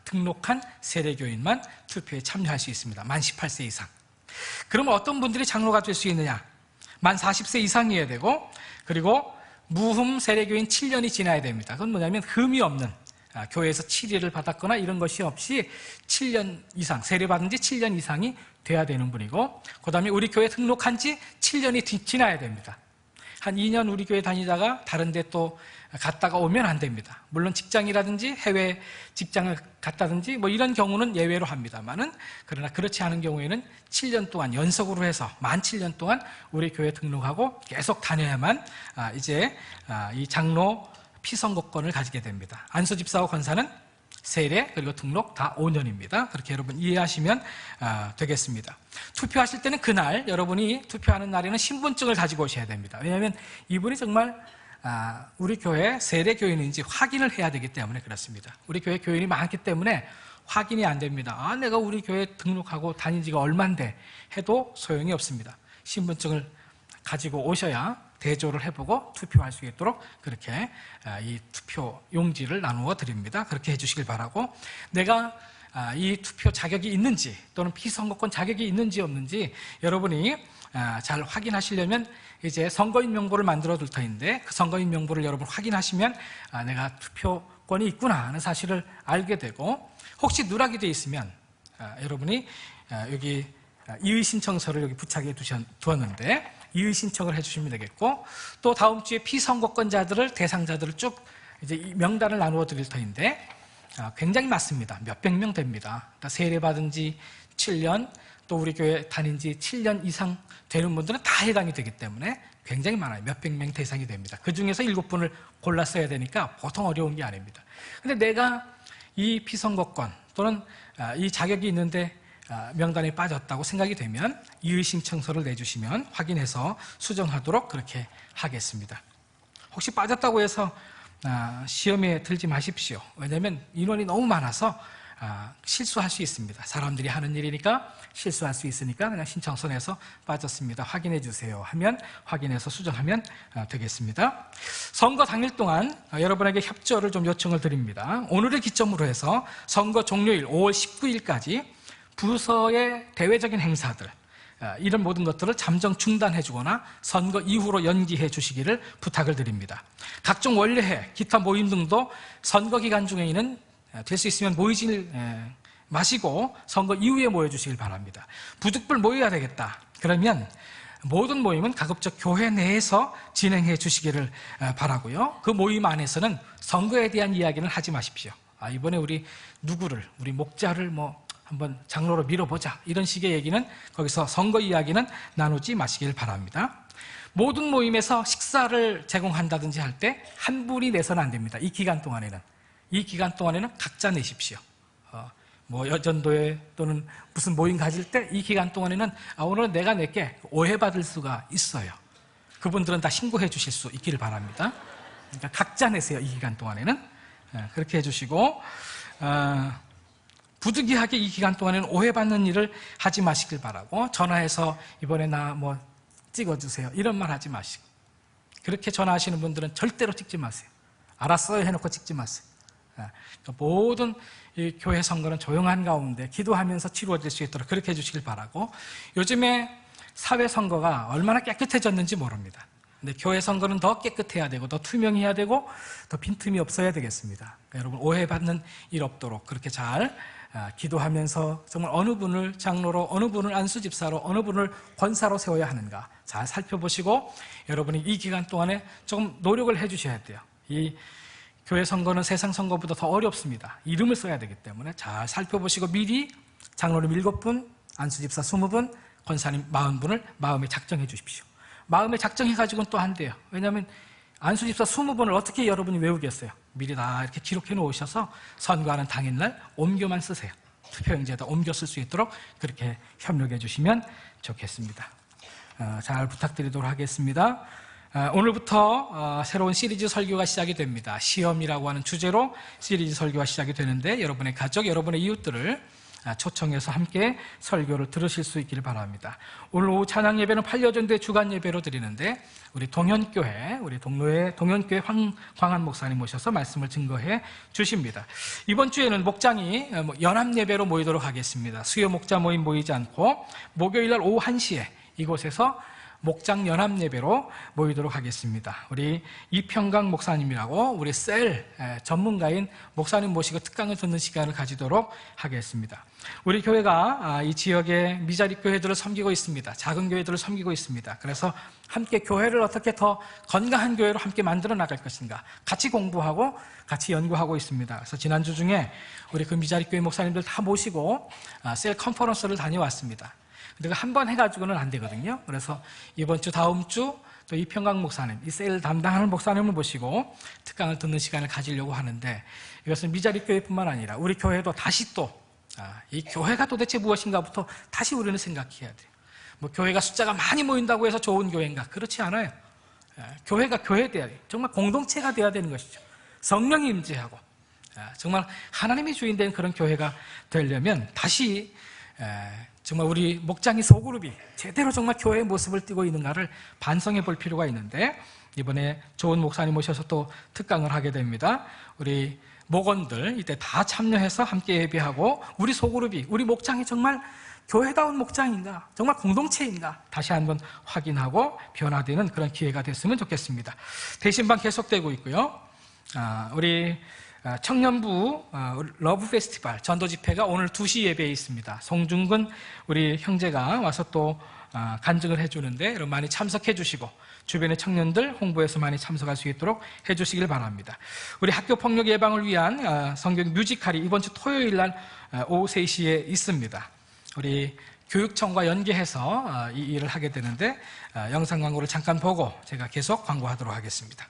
등록한 세례교인만 투표에 참여할 수 있습니다. 만 18세 이상. 그러면 어떤 분들이 장로가 될 수 있느냐? 만 40세 이상이어야 되고, 그리고 무흠 세례교인 7년이 지나야 됩니다. 그건 뭐냐면 흠이 없는, 교회에서 치리를 받았거나 이런 것이 없이 7년 이상, 세례받은 지 7년 이상이 돼야 되는 분이고, 그 다음에 우리 교회 등록한 지 7년이 지나야 됩니다. 한 2년 우리 교회 다니다가 다른 데 또 갔다가 오면 안 됩니다. 물론 직장이라든지 해외 직장을 갔다든지 뭐 이런 경우는 예외로 합니다만은, 그러나 그렇지 않은 경우에는 7년 동안 연속으로 해서 만 7년 동안 우리 교회 등록하고 계속 다녀야만 이제 이 장로 피선거권을 가지게 됩니다. 안수집사와 권사는 세례 그리고 등록 다 5년입니다. 그렇게 여러분 이해하시면 되겠습니다. 투표하실 때는 그날, 여러분이 투표하는 날에는 신분증을 가지고 오셔야 됩니다. 왜냐하면 이분이 정말 우리 교회 세례교인인지 확인을 해야 되기 때문에 그렇습니다. 우리 교회 교인이 많기 때문에 확인이 안 됩니다. 내가 우리 교회 등록하고 다닌 지가 얼만데 해도 소용이 없습니다. 신분증을 가지고 오셔야 대조를 해보고 투표할 수 있도록 그렇게 이 투표 용지를 나누어 드립니다. 그렇게 해주시길 바라고, 내가 이 투표 자격이 있는지 또는 피선거권 자격이 있는지 없는지 여러분이 잘 확인하시려면 이제 선거인 명부를 만들어 둘 터인데, 그 선거인 명부를 여러분 확인하시면 내가 투표권이 있구나 하는 사실을 알게 되고, 혹시 누락이 돼 있으면 여러분이 여기 이의 신청서를 여기 부착해 두었는데 이의 신청을 해주시면 되겠고, 또 다음 주에 피선거권자들을 대상자들을 쭉 이제 이 명단을 나누어 드릴 터인데 굉장히 많습니다. 몇백 명 됩니다. 세례 받은 지 7년, 또 우리 교회 다닌 지 7년 이상 되는 분들은 다 해당이 되기 때문에 굉장히 많아요. 몇백 명 대상이 됩니다. 그 중에서 7분을 골랐어야 되니까 보통 어려운 게 아닙니다. 근데 내가 이 피선거권 또는 이 자격이 있는데 명단에 빠졌다고 생각이 되면 이의 신청서를 내주시면 확인해서 수정하도록 그렇게 하겠습니다. 혹시 빠졌다고 해서 시험에 들지 마십시오. 왜냐하면 인원이 너무 많아서 실수할 수 있습니다. 사람들이 하는 일이니까 실수할 수 있으니까 그냥 신청서 내서 빠졌습니다, 확인해 주세요 하면 확인해서 수정하면 되겠습니다. 선거 당일 동안 여러분에게 협조를 좀 요청을 드립니다. 오늘을 기점으로 해서 선거 종료일 5월 19일까지 부서의 대외적인 행사들, 이런 모든 것들을 잠정 중단해 주거나 선거 이후로 연기해 주시기를 부탁을 드립니다. 각종 원례회, 기타 모임 등도 선거 기간 중에는 될 수 있으면 모이지 마시고 선거 이후에 모여주시길 바랍니다. 부득불 모여야 되겠다 그러면 모든 모임은 가급적 교회 내에서 진행해 주시기를 바라고요. 그 모임 안에서는 선거에 대한 이야기는 하지 마십시오. 이번에 우리 누구를, 우리 목자를 한번 장로로 밀어보자, 이런 식의 얘기는, 거기서 선거 이야기는 나누지 마시길 바랍니다. 모든 모임에서 식사를 제공한다든지 할 때 한 분이 내서는 안 됩니다. 이 기간 동안에는 각자 내십시오. 여전도회 또는 무슨 모임 가질 때 이 기간 동안에는 오늘은 내가 낼게, 오해받을 수가 있어요. 그분들은 다 신고해 주실 수 있기를 바랍니다. 그러니까 각자 내세요. 이 기간 동안에는 그렇게 해주시고, 부득이하게 이 기간 동안에는 오해받는 일을 하지 마시길 바라고, 전화해서 이번에 나 찍어주세요 이런 말 하지 마시고, 그렇게 전화하시는 분들은 절대로 찍지 마세요. 알았어요 해놓고 찍지 마세요. 모든 이 교회 선거는 조용한 가운데 기도하면서 치루어질 수 있도록 그렇게 해주시길 바라고, 요즘에 사회 선거가 얼마나 깨끗해졌는지 모릅니다. 근데 교회 선거는 더 깨끗해야 되고 더 투명해야 되고 더 빈틈이 없어야 되겠습니다. 그러니까 여러분 오해받는 일 없도록 그렇게 잘 기도하면서 정말 어느 분을 장로로, 어느 분을 안수집사로, 어느 분을 권사로 세워야 하는가 잘 살펴보시고, 여러분이 이 기간 동안에 조금 노력을 해주셔야 돼요. 이 교회 선거는 세상 선거보다 더 어렵습니다. 이름을 써야 되기 때문에 잘 살펴보시고 미리 장로님 7분, 안수집사 20분, 권사님 40분을 마음에 작정해 주십시오. 마음에 작정해가지고는 또 안 돼요. 왜냐하면 안수집사 20분을 어떻게 여러분이 외우겠어요? 미리 다 이렇게 기록해 놓으셔서 선거하는 당일날 옮겨만 쓰세요. 투표용지에다 옮겨 쓸 수 있도록 그렇게 협력해 주시면 좋겠습니다. 잘 부탁드리도록 하겠습니다. 오늘부터 새로운 시리즈 설교가 시작이 됩니다. 시험이라고 하는 주제로 시리즈 설교가 시작이 되는데, 여러분의 가족, 여러분의 이웃들을 초청해서 함께 설교를 들으실 수 있기를 바랍니다. 오늘 오후 찬양 예배는 팔려전도의 주간 예배로 드리는데 우리 동현교회, 우리 동로의 동현교회 황광한 목사님 모셔서 말씀을 증거해 주십니다. 이번 주에는 목장이 연합 예배로 모이도록 하겠습니다. 수요 목자 모임 모이지 않고 목요일 날 오후 1시에 이곳에서 목장 연합 예배로 모이도록 하겠습니다. 우리 이평강 목사님이라고 우리 셀 전문가인 목사님 모시고 특강을 듣는 시간을 가지도록 하겠습니다. 우리 교회가 이 지역의 미자리 교회들을 섬기고 있습니다. 작은 교회들을 섬기고 있습니다. 그래서 함께 교회를 어떻게 더 건강한 교회로 함께 만들어 나갈 것인가 같이 공부하고 같이 연구하고 있습니다. 그래서 지난주 중에 우리 그 미자리 교회 목사님들 다 모시고 셀 컨퍼런스를 다녀왔습니다. 근데 한 번 해가지고는 안 되거든요. 그래서 이번 주, 다음 주 또 이평강 목사님, 이 셀 담당하는 목사님을 모시고 특강을 듣는 시간을 가지려고 하는데 이것은 미자리 교회뿐만 아니라 우리 교회도 다시 또 이 교회가 도대체 무엇인가부터 다시 우리는 생각해야 돼요. 뭐 교회가 숫자가 많이 모인다고 해서 좋은 교회인가? 그렇지 않아요. 교회가 교회돼야 돼요. 정말 공동체가 돼야 되는 것이죠. 성령이 임재하고 정말 하나님이 주인된 그런 교회가 되려면 다시 정말 우리 목장이 소그룹이 제대로 정말 교회의 모습을 띠고 있는가를 반성해 볼 필요가 있는데 이번에 좋은 목사님 모셔서 또 특강을 하게 됩니다. 우리 목원들 이때 다 참여해서 함께 예배하고 우리 소그룹이 우리 목장이 정말 교회다운 목장인가 정말 공동체인가 다시 한번 확인하고 변화되는 그런 기회가 됐으면 좋겠습니다. 대신반 계속되고 있고요. 우리 청년부 러브 페스티벌 전도 집회가 오늘 2시 예배에 있습니다. 송중근 우리 형제가 와서 또 간증을 해주는데 여러분 많이 참석해 주시고 주변의 청년들 홍보해서 많이 참석할 수 있도록 해주시길 바랍니다. 우리 학교폭력 예방을 위한 성경 뮤지컬이 이번 주 토요일 날 오후 3시에 있습니다. 우리 교육청과 연계해서 이 일을 하게 되는데 영상 광고를 잠깐 보고 제가 계속 광고하도록 하겠습니다.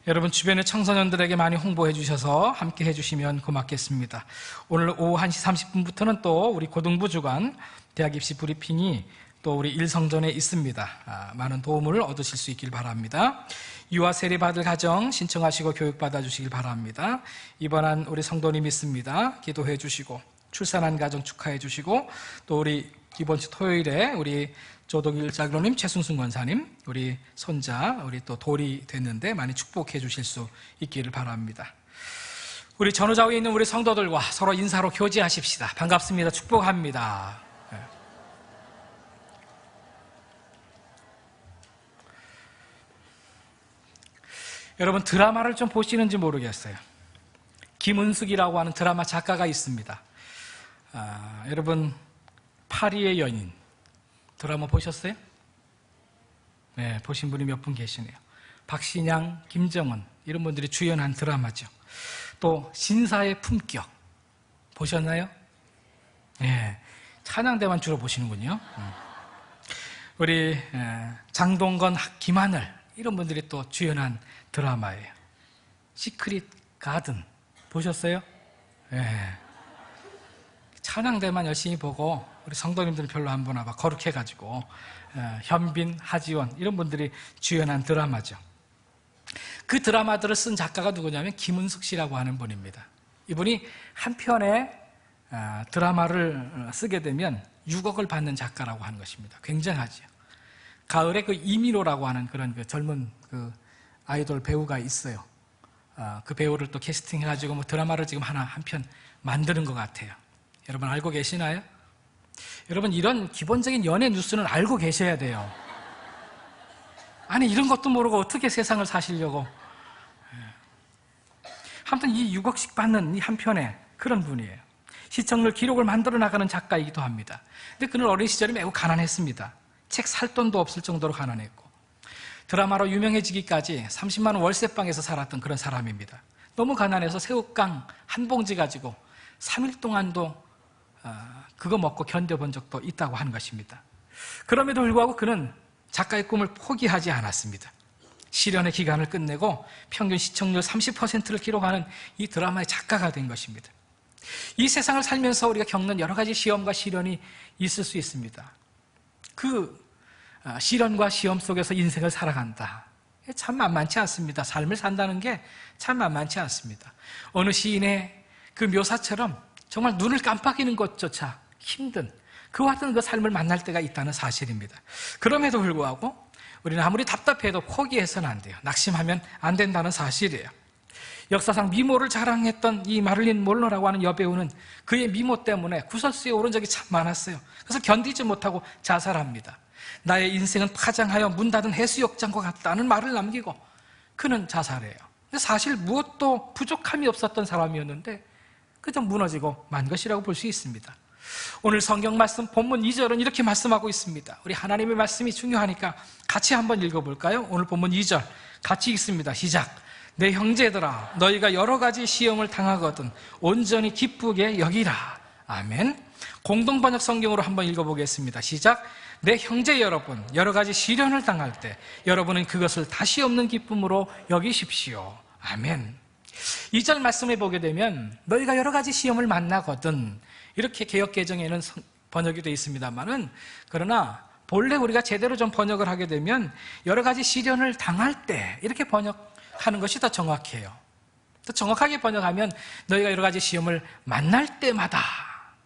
여러분 주변의 청소년들에게 많이 홍보해 주셔서 함께 해주시면 고맙겠습니다. 오늘 오후 1시 30분부터는 또 우리 고등부 주간 대학 입시 브리핑이 또 우리 일성전에 있습니다. 많은 도움을 얻으실 수 있길 바랍니다. 유아 세례 받을 가정 신청하시고 교육받아 주시길 바랍니다. 입원한 우리 성도님 있습니다. 기도해 주시고 출산한 가정 축하해 주시고 또 우리 이번 주 토요일에 우리 조동일 장로님, 최순순 권사님, 우리 손자, 우리 또 돌이 됐는데 많이 축복해 주실 수 있기를 바랍니다. 우리 전후좌우에 있는 우리 성도들과 서로 인사로 교제하십시다. 반갑습니다. 축복합니다. 네. 여러분 드라마를 좀 보시는지 모르겠어요. 김은숙이라고 하는 드라마 작가가 있습니다. 여러분 파리의 연인 드라마 보셨어요? 네, 보신 분이 몇 분 계시네요. 박신양, 김정은 이런 분들이 주연한 드라마죠. 또 신사의 품격 보셨나요? 네, 찬양대만 주로 보시는군요. 우리 장동건, 김하늘 이런 분들이 또 주연한 드라마예요. 시크릿 가든 보셨어요? 네. 찬양대만 열심히 보고 우리 성도님들은 별로 안 보나 봐. 거룩해가지고 현빈, 하지원 이런 분들이 주연한 드라마죠. 그 드라마들을 쓴 작가가 누구냐면 김은숙 씨라고 하는 분입니다. 이분이 한 편의 드라마를 쓰게 되면 6억을 받는 작가라고 하는 것입니다. 굉장하죠. 가을에 그 이민호라고 하는 그런 그 젊은 그 아이돌 배우가 있어요. 그 배우를 또 캐스팅해가지고 뭐 드라마를 지금 한 편 만드는 것 같아요. 여러분 알고 계시나요? 여러분 이런 기본적인 연예 뉴스는 알고 계셔야 돼요. 아니 이런 것도 모르고 어떻게 세상을 사시려고. 아무튼 이 6억씩 받는 이 한 편의 그런 분이에요. 시청률 기록을 만들어 나가는 작가이기도 합니다. 근데 그는 어린 시절이 매우 가난했습니다. 책 살 돈도 없을 정도로 가난했고 드라마로 유명해지기까지 30만 원 월세방에서 살았던 그런 사람입니다. 너무 가난해서 새우깡 한 봉지 가지고 3일 동안도 그거 먹고 견뎌본 적도 있다고 하는 것입니다. 그럼에도 불구하고 그는 작가의 꿈을 포기하지 않았습니다. 실현의 기간을 끝내고 평균 시청률 30%를 기록하는 이 드라마의 작가가 된 것입니다. 이 세상을 살면서 우리가 겪는 여러 가지 시험과 시련이 있을 수 있습니다. 그 시련과 시험 속에서 인생을 살아간다. 참 만만치 않습니다. 삶을 산다는 게 참 만만치 않습니다. 어느 시인의 그 묘사처럼 정말 눈을 깜빡이는 것조차 힘든 그와 같은 그 삶을 만날 때가 있다는 사실입니다. 그럼에도 불구하고 우리는 아무리 답답해도 포기해서는 안 돼요. 낙심하면 안 된다는 사실이에요. 역사상 미모를 자랑했던 이 마릴린 몰로라고 하는 여배우는 그의 미모 때문에 구설수에 오른 적이 참 많았어요. 그래서 견디지 못하고 자살합니다. 나의 인생은 파장하여 문 닫은 해수욕장과 같다는 말을 남기고 그는 자살해요. 사실 무엇도 부족함이 없었던 사람이었는데 그저 무너지고 만 것이라고 볼 수 있습니다. 오늘 성경 말씀 본문 2절은 이렇게 말씀하고 있습니다. 우리 하나님의 말씀이 중요하니까 같이 한번 읽어볼까요? 오늘 본문 2절 같이 읽습니다. 시작. 내 형제들아 너희가 여러 가지 시험을 당하거든 온전히 기쁘게 여기라. 아멘. 공동번역 성경으로 한번 읽어보겠습니다. 시작. 내 형제 여러분 여러 가지 시련을 당할 때 여러분은 그것을 다시 없는 기쁨으로 여기십시오. 아멘. 2절 말씀에 보게 되면 너희가 여러 가지 시험을 만나거든 이렇게 개역개정에는 번역이 되어 있습니다만은 그러나 본래 우리가 제대로 좀 번역을 하게 되면 여러 가지 시련을 당할 때 이렇게 번역하는 것이 더 정확해요. 더 정확하게 번역하면 너희가 여러 가지 시험을 만날 때마다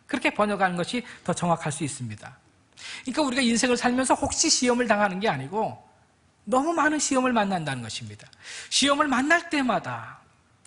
그렇게 번역하는 것이 더 정확할 수 있습니다. 그러니까 우리가 인생을 살면서 혹시 시험을 당하는 게 아니고 너무 많은 시험을 만난다는 것입니다. 시험을 만날 때마다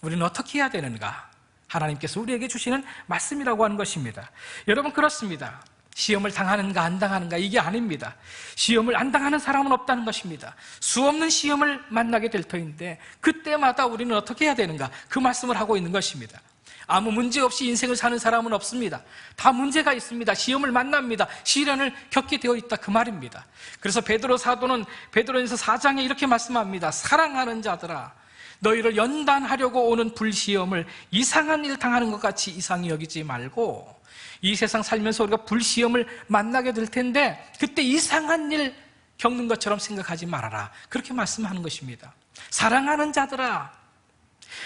우리는 어떻게 해야 되는가? 하나님께서 우리에게 주시는 말씀이라고 하는 것입니다. 여러분 그렇습니다. 시험을 당하는가 안 당하는가 이게 아닙니다. 시험을 안 당하는 사람은 없다는 것입니다. 수없는 시험을 만나게 될 터인데 그때마다 우리는 어떻게 해야 되는가? 그 말씀을 하고 있는 것입니다. 아무 문제 없이 인생을 사는 사람은 없습니다. 다 문제가 있습니다. 시험을 만납니다. 시련을 겪게 되어 있다 그 말입니다. 그래서 베드로 사도는 베드로전서 4장에 이렇게 말씀합니다. 사랑하는 자들아 너희를 연단하려고 오는 불시험을 이상한 일 당하는 것 같이 이상히 여기지 말고 이 세상 살면서 우리가 불시험을 만나게 될 텐데 그때 이상한 일 겪는 것처럼 생각하지 말아라. 그렇게 말씀하는 것입니다. 사랑하는 자들아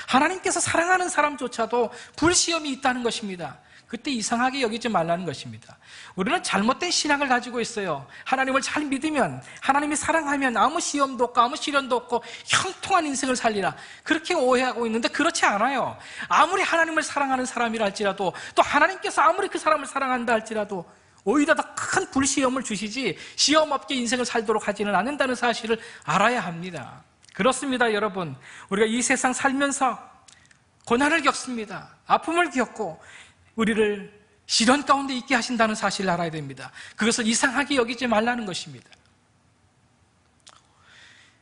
하나님께서 사랑하는 사람조차도 불시험이 있다는 것입니다. 그때 이상하게 여기지 말라는 것입니다. 우리는 잘못된 신앙을 가지고 있어요. 하나님을 잘 믿으면 하나님이 사랑하면 아무 시험도 없고 아무 시련도 없고 형통한 인생을 살리라 그렇게 오해하고 있는데 그렇지 않아요. 아무리 하나님을 사랑하는 사람이라 할지라도 또 하나님께서 아무리 그 사람을 사랑한다 할지라도 오히려 더 큰 불시험을 주시지 시험 없게 인생을 살도록 하지는 않는다는 사실을 알아야 합니다. 그렇습니다 여러분. 우리가 이 세상 살면서 고난을 겪습니다. 아픔을 겪고 우리를 시련 가운데 있게 하신다는 사실을 알아야 됩니다. 그것을 이상하게 여기지 말라는 것입니다.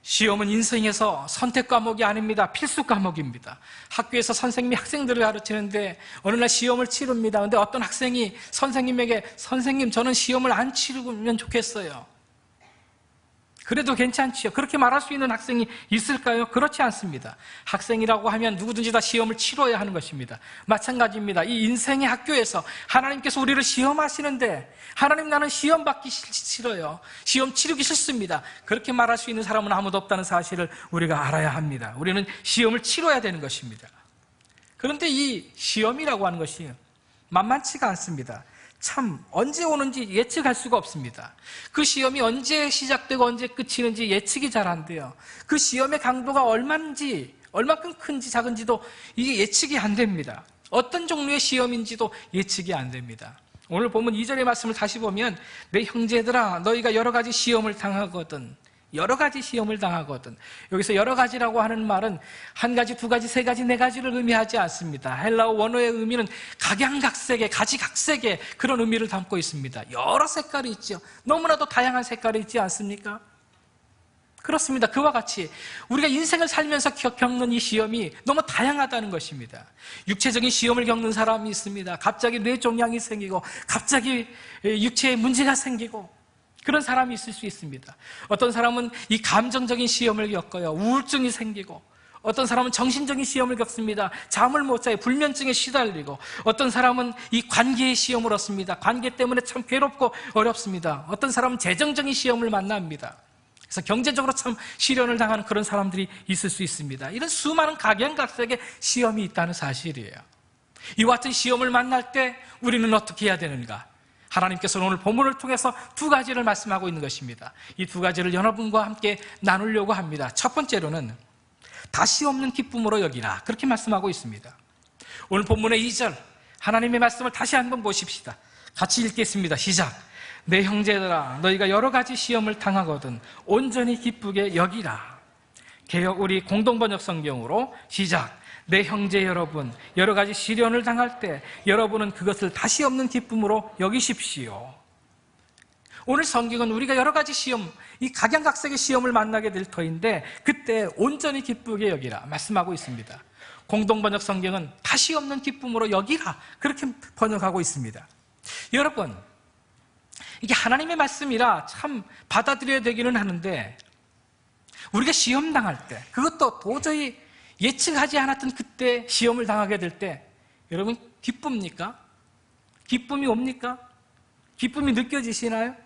시험은 인생에서 선택 과목이 아닙니다. 필수 과목입니다. 학교에서 선생님이 학생들을 가르치는데 어느 날 시험을 치릅니다. 그런데 어떤 학생이 선생님에게 선생님 저는 시험을 안 치르면 좋겠어요. 그래도 괜찮지요. 그렇게 말할 수 있는 학생이 있을까요? 그렇지 않습니다. 학생이라고 하면 누구든지 다 시험을 치러야 하는 것입니다. 마찬가지입니다. 이 인생의 학교에서 하나님께서 우리를 시험하시는데 하나님 나는 시험 받기 싫어요. 시험 치르기 싫습니다. 그렇게 말할 수 있는 사람은 아무도 없다는 사실을 우리가 알아야 합니다. 우리는 시험을 치러야 되는 것입니다. 그런데 이 시험이라고 하는 것이 만만치가 않습니다. 참 언제 오는지 예측할 수가 없습니다. 그 시험이 언제 시작되고 언제 끝이는지 예측이 잘 안 돼요. 그 시험의 강도가 얼만큼 큰지 작은지도 이게 예측이 안 됩니다. 어떤 종류의 시험인지도 예측이 안 됩니다. 오늘 보면 2절의 말씀을 다시 보면 내 형제들아 너희가 여러 가지 시험을 당하거든 여러 가지 시험을 당하거든. 여기서 여러 가지라고 하는 말은 한 가지, 두 가지, 세 가지, 네 가지를 의미하지 않습니다. 헬라어 원어의 의미는 각양각색의, 가지각색의 그런 의미를 담고 있습니다. 여러 색깔이 있죠. 너무나도 다양한 색깔이 있지 않습니까? 그렇습니다. 그와 같이 우리가 인생을 살면서 겪는 이 시험이 너무 다양하다는 것입니다. 육체적인 시험을 겪는 사람이 있습니다. 갑자기 뇌종양이 생기고 갑자기 육체에 문제가 생기고 그런 사람이 있을 수 있습니다. 어떤 사람은 이 감정적인 시험을 겪어요. 우울증이 생기고, 어떤 사람은 정신적인 시험을 겪습니다. 잠을 못 자요. 불면증에 시달리고, 어떤 사람은 이 관계의 시험을 얻습니다. 관계 때문에 참 괴롭고 어렵습니다. 어떤 사람은 재정적인 시험을 만납니다. 그래서 경제적으로 참 시련을 당하는 그런 사람들이 있을 수 있습니다. 이런 수많은 각양각색의 시험이 있다는 사실이에요. 이와 같은 시험을 만날 때 우리는 어떻게 해야 되는가? 하나님께서는 오늘 본문을 통해서 두 가지를 말씀하고 있는 것입니다. 이 두 가지를 여러분과 함께 나누려고 합니다. 첫 번째로는 다시 없는 기쁨으로 여기라, 그렇게 말씀하고 있습니다. 오늘 본문의 2절 하나님의 말씀을 다시 한번 보십시다. 같이 읽겠습니다. 시작. 내 형제들아, 너희가 여러 가지 시험을 당하거든 온전히 기쁘게 여기라. 개역 우리 공동번역 성경으로 시작. 내 형제 여러분, 여러 가지 시련을 당할 때 여러분은 그것을 다시 없는 기쁨으로 여기십시오. 오늘 성경은 우리가 여러 가지 시험, 이 각양각색의 시험을 만나게 될 터인데 그때 온전히 기쁘게 여기라 말씀하고 있습니다. 공동번역 성경은 다시 없는 기쁨으로 여기라, 그렇게 번역하고 있습니다. 여러분, 이게 하나님의 말씀이라 참 받아들여야 되기는 하는데, 우리가 시험 당할 때, 그것도 도저히 예측하지 않았던 그때 시험을 당하게 될 때 여러분 기쁩니까? 기쁨이 옵니까? 기쁨이 느껴지시나요?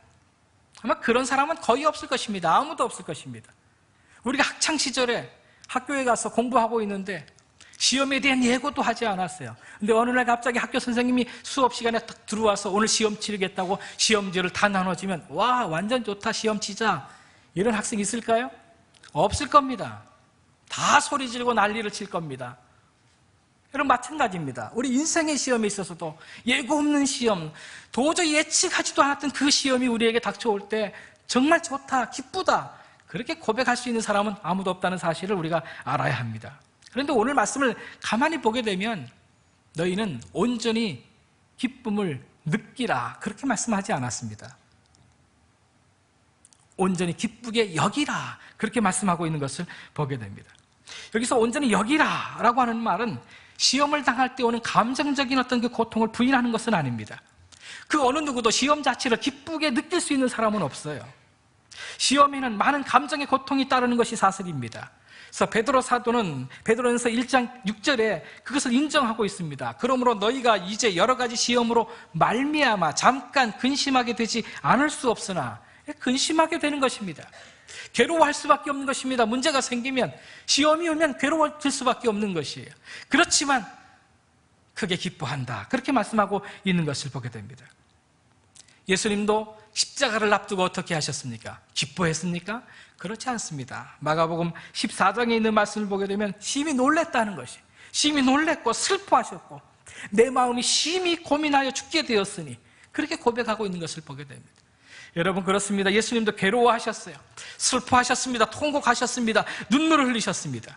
아마 그런 사람은 거의 없을 것입니다. 아무도 없을 것입니다. 우리가 학창시절에 학교에 가서 공부하고 있는데 시험에 대한 예고도 하지 않았어요. 근데 어느 날 갑자기 학교 선생님이 수업 시간에 딱 들어와서 오늘 시험 치르겠다고 시험지를 다 나눠주면 와, 완전 좋다, 시험 치자, 이런 학생 있을까요? 없을 겁니다. 다 소리 지르고 난리를 칠 겁니다. 여러분, 마찬가지입니다. 우리 인생의 시험에 있어서도 예고 없는 시험, 도저히 예측하지도 않았던 그 시험이 우리에게 닥쳐올 때 정말 좋다, 기쁘다, 그렇게 고백할 수 있는 사람은 아무도 없다는 사실을 우리가 알아야 합니다. 그런데 오늘 말씀을 가만히 보게 되면 너희는 온전히 기쁨을 느끼라, 그렇게 말씀하지 않았습니다. 온전히 기쁘게 여기라, 그렇게 말씀하고 있는 것을 보게 됩니다. 여기서 온전히 여기라 라고 하는 말은 시험을 당할 때 오는 감정적인 어떤 그 고통을 부인하는 것은 아닙니다. 그 어느 누구도 시험 자체를 기쁘게 느낄 수 있는 사람은 없어요. 시험에는 많은 감정의 고통이 따르는 것이 사실입니다. 그래서 베드로 사도는 베드로전서 1장 6절에 그것을 인정하고 있습니다. 그러므로 너희가 이제 여러 가지 시험으로 말미암아 잠깐 근심하게 되지 않을 수 없으나, 근심하게 되는 것입니다. 괴로워할 수밖에 없는 것입니다. 문제가 생기면, 시험이 오면 괴로워질 수밖에 없는 것이에요. 그렇지만 크게 기뻐한다, 그렇게 말씀하고 있는 것을 보게 됩니다. 예수님도 십자가를 앞두고 어떻게 하셨습니까? 기뻐했습니까? 그렇지 않습니다. 마가복음 14장에 있는 말씀을 보게 되면 심히 놀랬다는 것이, 심히 놀랬고 슬퍼하셨고 내 마음이 심히 고민하여 죽게 되었으니, 그렇게 고백하고 있는 것을 보게 됩니다. 여러분, 그렇습니다. 예수님도 괴로워하셨어요. 슬퍼하셨습니다. 통곡하셨습니다. 눈물을 흘리셨습니다.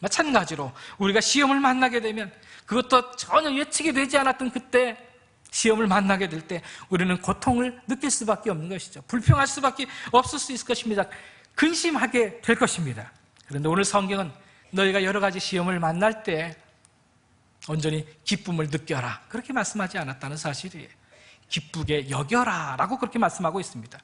마찬가지로 우리가 시험을 만나게 되면, 그것도 전혀 예측이 되지 않았던 그때 시험을 만나게 될 때 우리는 고통을 느낄 수밖에 없는 것이죠. 불평할 수밖에 없을 수 있을 것입니다. 근심하게 될 것입니다. 그런데 오늘 성경은 너희가 여러 가지 시험을 만날 때 온전히 기쁨을 느껴라, 그렇게 말씀하지 않았다는 사실이에요. 기쁘게 여겨라 라고 그렇게 말씀하고 있습니다.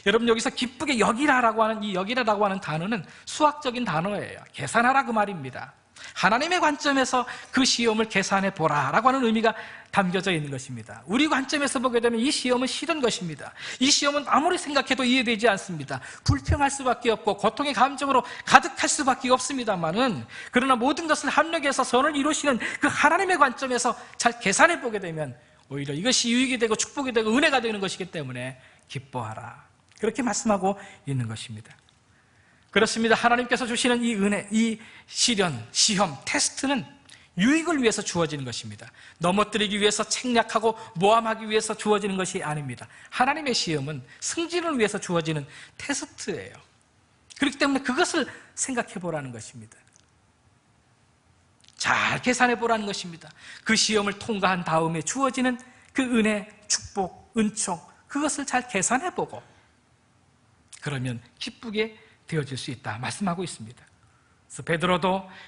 여러분, 여기서 기쁘게 여기라 라고 하는 이 여기라라고 하는 단어는 수학적인 단어예요. 계산하라, 그 말입니다. 하나님의 관점에서 그 시험을 계산해 보라 라고 하는 의미가 담겨져 있는 것입니다. 우리 관점에서 보게 되면 이 시험은 싫은 것입니다. 이 시험은 아무리 생각해도 이해되지 않습니다. 불평할 수밖에 없고 고통의 감정으로 가득할 수밖에 없습니다만은, 그러나 모든 것을 합력해서 선을 이루시는 그 하나님의 관점에서 잘 계산해 보게 되면 오히려 이것이 유익이 되고 축복이 되고 은혜가 되는 것이기 때문에 기뻐하라, 그렇게 말씀하고 있는 것입니다. 그렇습니다. 하나님께서 주시는 이 은혜, 이 시련, 시험, 테스트는 유익을 위해서 주어지는 것입니다. 넘어뜨리기 위해서, 책략하고 모함하기 위해서 주어지는 것이 아닙니다. 하나님의 시험은 승진을 위해서 주어지는 테스트예요. 그렇기 때문에 그것을 생각해 보라는 것입니다. 잘 계산해 보라는 것입니다. 그 시험을 통과한 다음에 주어지는 그 은혜, 축복, 은총, 그것을 잘 계산해 보고 그러면 기쁘게 되어질 수 있다 말씀하고 있습니다. 그래서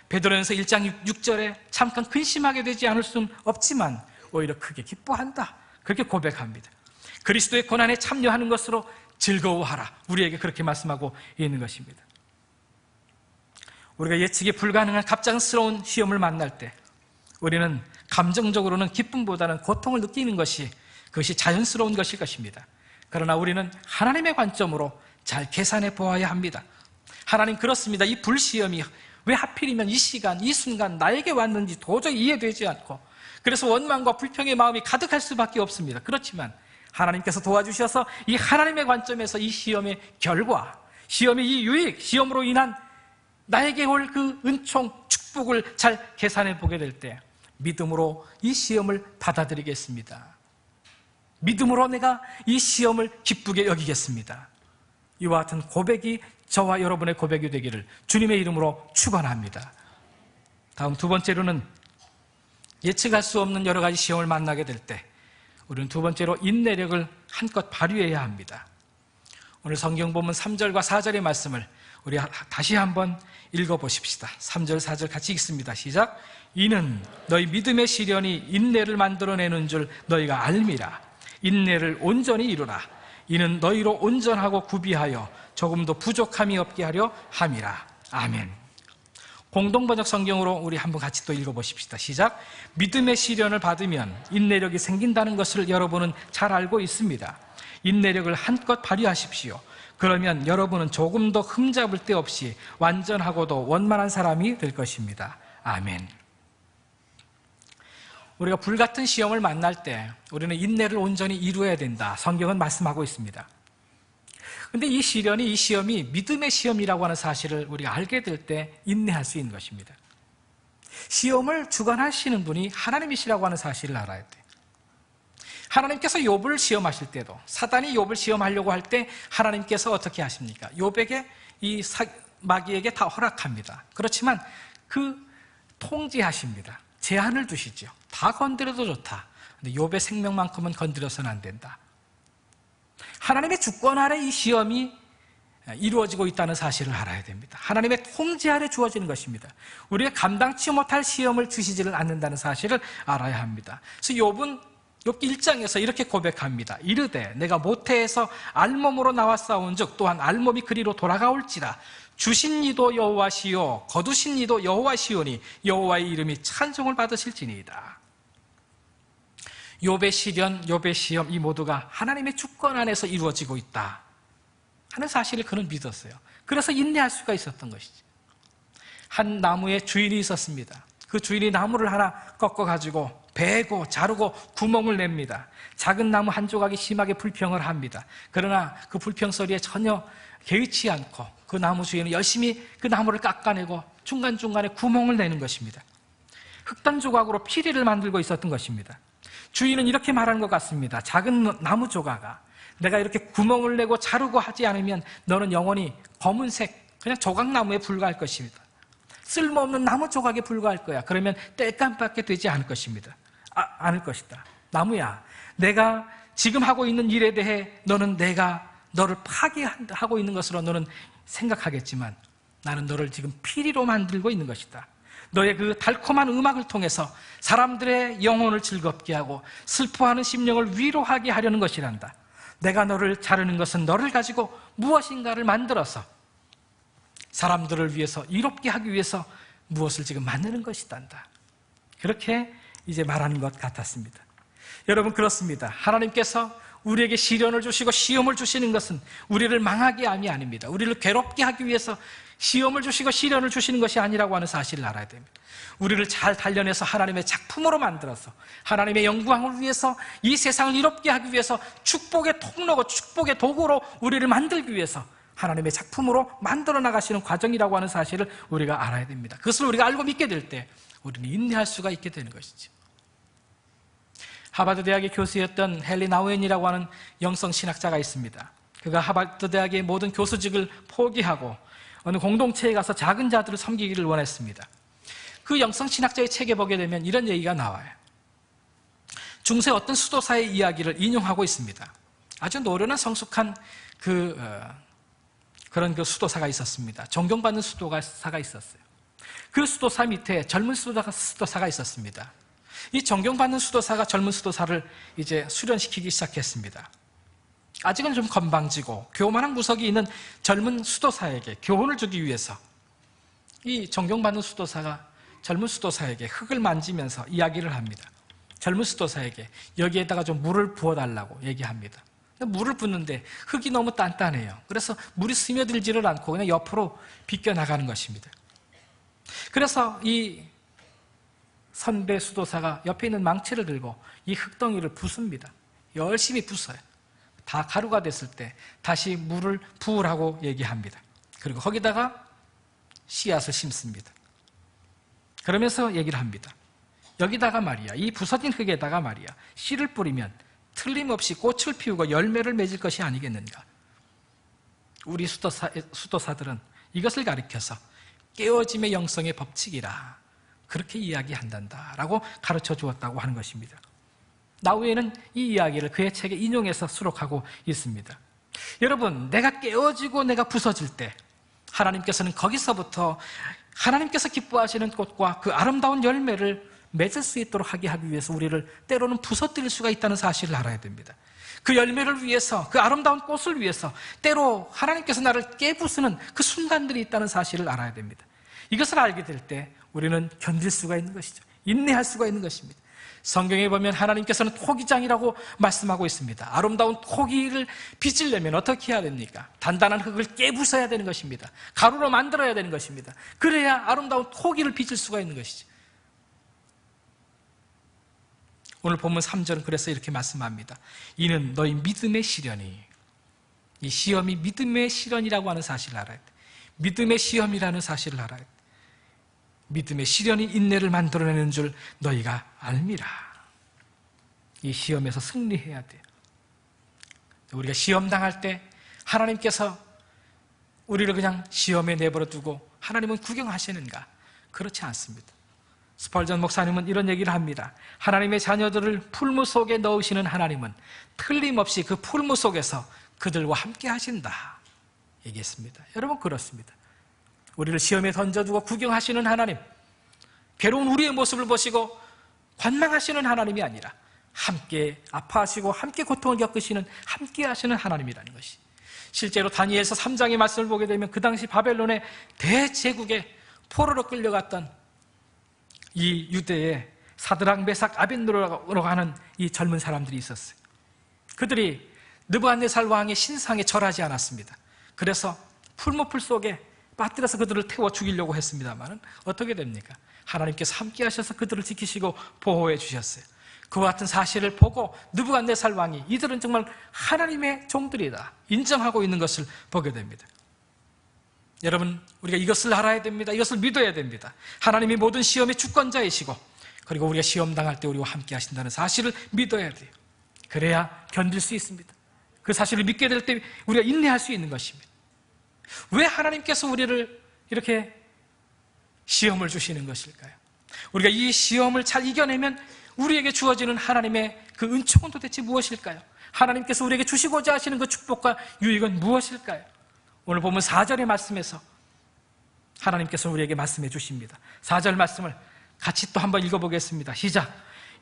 베드로전서 1장 6절에 잠깐 근심하게 되지 않을 수는 없지만 오히려 크게 기뻐한다, 그렇게 고백합니다. 그리스도의 고난에 참여하는 것으로 즐거워하라, 우리에게 그렇게 말씀하고 있는 것입니다. 우리가 예측이 불가능한 갑작스러운 시험을 만날 때 우리는 감정적으로는 기쁨보다는 고통을 느끼는 그것이 자연스러운 것일 것입니다. 그러나 우리는 하나님의 관점으로 잘 계산해 보아야 합니다. 하나님, 그렇습니다. 이 불시험이 왜 하필이면 이 시간, 이 순간 나에게 왔는지 도저히 이해되지 않고 그래서 원망과 불평의 마음이 가득할 수밖에 없습니다. 그렇지만 하나님께서 도와주셔서 이 하나님의 관점에서 이 시험의 결과, 시험의 이 유익, 시험으로 인한 나에게 올 그 은총, 축복을 잘 계산해 보게 될 때 믿음으로 이 시험을 받아들이겠습니다. 믿음으로 내가 이 시험을 기쁘게 여기겠습니다. 이와 같은 고백이 저와 여러분의 고백이 되기를 주님의 이름으로 축원합니다. 다음 두 번째로는 예측할 수 없는 여러 가지 시험을 만나게 될 때 우리는 두 번째로 인내력을 한껏 발휘해야 합니다. 오늘 성경 본문 3절과 4절의 말씀을 우리 다시 한번 읽어보십시다. 3절 4절 같이 읽습니다. 시작. 이는 너희 믿음의 시련이 인내를 만들어내는 줄 너희가 알미라. 인내를 온전히 이루라. 이는 너희로 온전하고 구비하여 조금도 부족함이 없게 하려 함이라. 아멘. 공동번역 성경으로 우리 한번 같이 또 읽어보십시다. 시작. 믿음의 시련을 받으면 인내력이 생긴다는 것을 여러분은 잘 알고 있습니다. 인내력을 한껏 발휘하십시오. 그러면 여러분은 조금 더 흠잡을 데 없이 완전하고도 원만한 사람이 될 것입니다. 아멘. 우리가 불같은 시험을 만날 때 우리는 인내를 온전히 이루어야 된다, 성경은 말씀하고 있습니다. 그런데 이 시험이 믿음의 시험이라고 하는 사실을 우리가 알게 될 때 인내할 수 있는 것입니다. 시험을 주관하시는 분이 하나님이시라고 하는 사실을 알아야 돼요. 하나님께서 욥을 시험하실 때도, 사단이 욥을 시험하려고 할 때 하나님께서 어떻게 하십니까? 욥에게 이 마귀에게 다 허락합니다. 그렇지만 그 통제하십니다. 제한을 두시죠. 다 건드려도 좋다. 근데 욥의 생명만큼은 건드려서는 안 된다. 하나님의 주권 아래 이 시험이 이루어지고 있다는 사실을 알아야 됩니다. 하나님의 통제 아래 주어지는 것입니다. 우리가 감당치 못할 시험을 주시지를 않는다는 사실을 알아야 합니다. 그래서 욥기 1장에서 이렇게 고백합니다. 이르되 내가 모태에서 알몸으로 나와 싸운즉 또한 알몸이 그리로 돌아가올지라. 주신 이도 여호와시요 거두신 이도 여호와시오니 여호와의 이름이 찬송을 받으실지니이다. 욥의 시련, 욥의 시험, 이 모두가 하나님의 주권 안에서 이루어지고 있다 하는 사실을 그는 믿었어요. 그래서 인내할 수가 있었던 것이죠. 한 나무에 주인이 있었습니다. 그 주인이 나무를 하나 꺾어가지고 베고 자르고 구멍을 냅니다. 작은 나무 한 조각이 심하게 불평을 합니다. 그러나 그 불평 소리에 전혀 개의치 않고 그 나무 주인은 열심히 그 나무를 깎아내고 중간중간에 구멍을 내는 것입니다. 흑단 조각으로 피리를 만들고 있었던 것입니다. 주인은 이렇게 말하는 것 같습니다. 작은 나무 조각아, 내가 이렇게 구멍을 내고 자르고 하지 않으면 너는 영원히 검은색 그냥 조각나무에 불과할 것입니다. 쓸모없는 나무 조각에 불과할 거야. 그러면 땔감밖에 되지 않을 것입니다. 않을 것이다. 나무야, 내가 지금 하고 있는 일에 대해 내가 너를 파괴하고 있는 것으로 너는 생각하겠지만 나는 너를 지금 피리로 만들고 있는 것이다. 너의 그 달콤한 음악을 통해서 사람들의 영혼을 즐겁게 하고 슬퍼하는 심령을 위로하게 하려는 것이란다. 내가 너를 자르는 것은 너를 가지고 무엇인가를 만들어서 사람들을 위해서 이롭게 하기 위해서 무엇을 지금 만드는 것이단다. 그렇게 이제 말하는 것 같았습니다. 여러분, 그렇습니다. 하나님께서 우리에게 시련을 주시고 시험을 주시는 것은 우리를 망하게 함이 아닙니다. 우리를 괴롭게 하기 위해서 시험을 주시고 시련을 주시는 것이 아니라고 하는 사실을 알아야 됩니다. 우리를 잘 단련해서 하나님의 작품으로 만들어서 하나님의 영광을 위해서 이 세상을 이롭게 하기 위해서 축복의 통로고 축복의 도구로 우리를 만들기 위해서 하나님의 작품으로 만들어 나가시는 과정이라고 하는 사실을 우리가 알아야 됩니다. 그것을 우리가 알고 믿게 될 때 우리는 인내할 수가 있게 되는 것이죠. 하버드 대학의 교수였던 헨리 나우엔이라고 하는 영성신학자가 있습니다. 그가 하버드 대학의 모든 교수직을 포기하고 어느 공동체에 가서 작은 자들을 섬기기를 원했습니다. 그 영성신학자의 책에 보게 되면 이런 얘기가 나와요. 중세 어떤 수도사의 이야기를 인용하고 있습니다. 아주 노련한 성숙한 그런 수도사가 있었습니다. 존경받는 수도사가 있었어요. 그 수도사 밑에 젊은 수도사가 있었습니다. 이 존경받는 수도사가 젊은 수도사를 이제 수련시키기 시작했습니다. 아직은 좀 건방지고 교만한 구석이 있는 젊은 수도사에게 교훈을 주기 위해서 이 존경받는 수도사가 젊은 수도사에게 흙을 만지면서 이야기를 합니다. 젊은 수도사에게 여기에다가 좀 물을 부어달라고 얘기합니다. 물을 붓는데 흙이 너무 단단해요. 그래서 물이 스며들지를 않고 그냥 옆으로 비껴나가는 것입니다. 그래서 이 선배 수도사가 옆에 있는 망치를 들고 이 흙덩이를 부숩니다. 열심히 부숴요. 다 가루가 됐을 때 다시 물을 부으라고 얘기합니다. 그리고 거기다가 씨앗을 심습니다. 그러면서 얘기를 합니다. 여기다가 말이야, 이 부서진 흙에다가 말이야, 씨를 뿌리면 틀림없이 꽃을 피우고 열매를 맺을 것이 아니겠는가. 우리 수도사들은 이것을 가리켜서 깨어짐의 영성의 법칙이라 그렇게 이야기한단다 라고 가르쳐 주었다고 하는 것입니다. 나우에는 이 이야기를 그의 책에 인용해서 수록하고 있습니다. 여러분, 내가 깨어지고 내가 부서질 때 하나님께서는 거기서부터 하나님께서 기뻐하시는 꽃과 그 아름다운 열매를 맺을 수 있도록 하기 위해서 우리를 때로는 부서뜨릴 수가 있다는 사실을 알아야 됩니다. 그 열매를 위해서, 그 아름다운 꽃을 위해서 때로 하나님께서 나를 깨부수는 그 순간들이 있다는 사실을 알아야 됩니다. 이것을 알게 될 때 우리는 견딜 수가 있는 것이죠. 인내할 수가 있는 것입니다. 성경에 보면 하나님께서는 토기장이라고 말씀하고 있습니다. 아름다운 토기를 빚으려면 어떻게 해야 됩니까? 단단한 흙을 깨부숴야 되는 것입니다. 가루로 만들어야 되는 것입니다. 그래야 아름다운 토기를 빚을 수가 있는 것이죠. 오늘 본문 3절은 그래서 이렇게 말씀합니다. 이는 너희 믿음의 시련이, 이 시험이 믿음의 시련이라고 하는 사실을 알아야 돼. 믿음의 시험이라는 사실을 알아야 돼. 믿음의 시련이 인내를 만들어내는 줄 너희가 알미라. 이 시험에서 승리해야 돼요. 우리가 시험 당할 때 하나님께서 우리를 그냥 시험에 내버려 두고 하나님은 구경하시는가? 그렇지 않습니다. 스펄전 목사님은 이런 얘기를 합니다. 하나님의 자녀들을 풀무 속에 넣으시는 하나님은 틀림없이 그 풀무 속에서 그들과 함께 하신다 얘기했습니다. 여러분, 그렇습니다. 우리를 시험에 던져두고 구경하시는 하나님, 괴로운 우리의 모습을 보시고 관망하시는 하나님이 아니라 함께 아파하시고 함께 고통을 겪으시는, 함께 하시는 하나님이라는 것이, 실제로 다니엘서 3장의 말씀을 보게 되면 그 당시 바벨론의 대제국에 포로로 끌려갔던 이 유대의 사드락, 메삭, 아벳느고라고 하는 이 젊은 사람들이 있었어요. 그들이 느부갓네살 왕의 신상에 절하지 않았습니다. 그래서 풀무풀 속에 빠뜨려서 그들을 태워 죽이려고 했습니다만 어떻게 됩니까? 하나님께서 함께 하셔서 그들을 지키시고 보호해 주셨어요. 그와 같은 사실을 보고 느부갓네살 왕이 이들은 정말 하나님의 종들이다 인정하고 있는 것을 보게 됩니다. 여러분, 우리가 이것을 알아야 됩니다. 이것을 믿어야 됩니다. 하나님이 모든 시험의 주권자이시고, 그리고 우리가 시험 당할 때 우리와 함께 하신다는 사실을 믿어야 돼요. 그래야 견딜 수 있습니다. 그 사실을 믿게 될 때 우리가 인내할 수 있는 것입니다. 왜 하나님께서 우리를 이렇게 시험을 주시는 것일까요? 우리가 이 시험을 잘 이겨내면 우리에게 주어지는 하나님의 그 은총은 도대체 무엇일까요? 하나님께서 우리에게 주시고자 하시는 그 축복과 유익은 무엇일까요? 오늘 보면 4절의 말씀에서 하나님께서 우리에게 말씀해 주십니다. 4절 말씀을 같이 또 한번 읽어보겠습니다. 시작.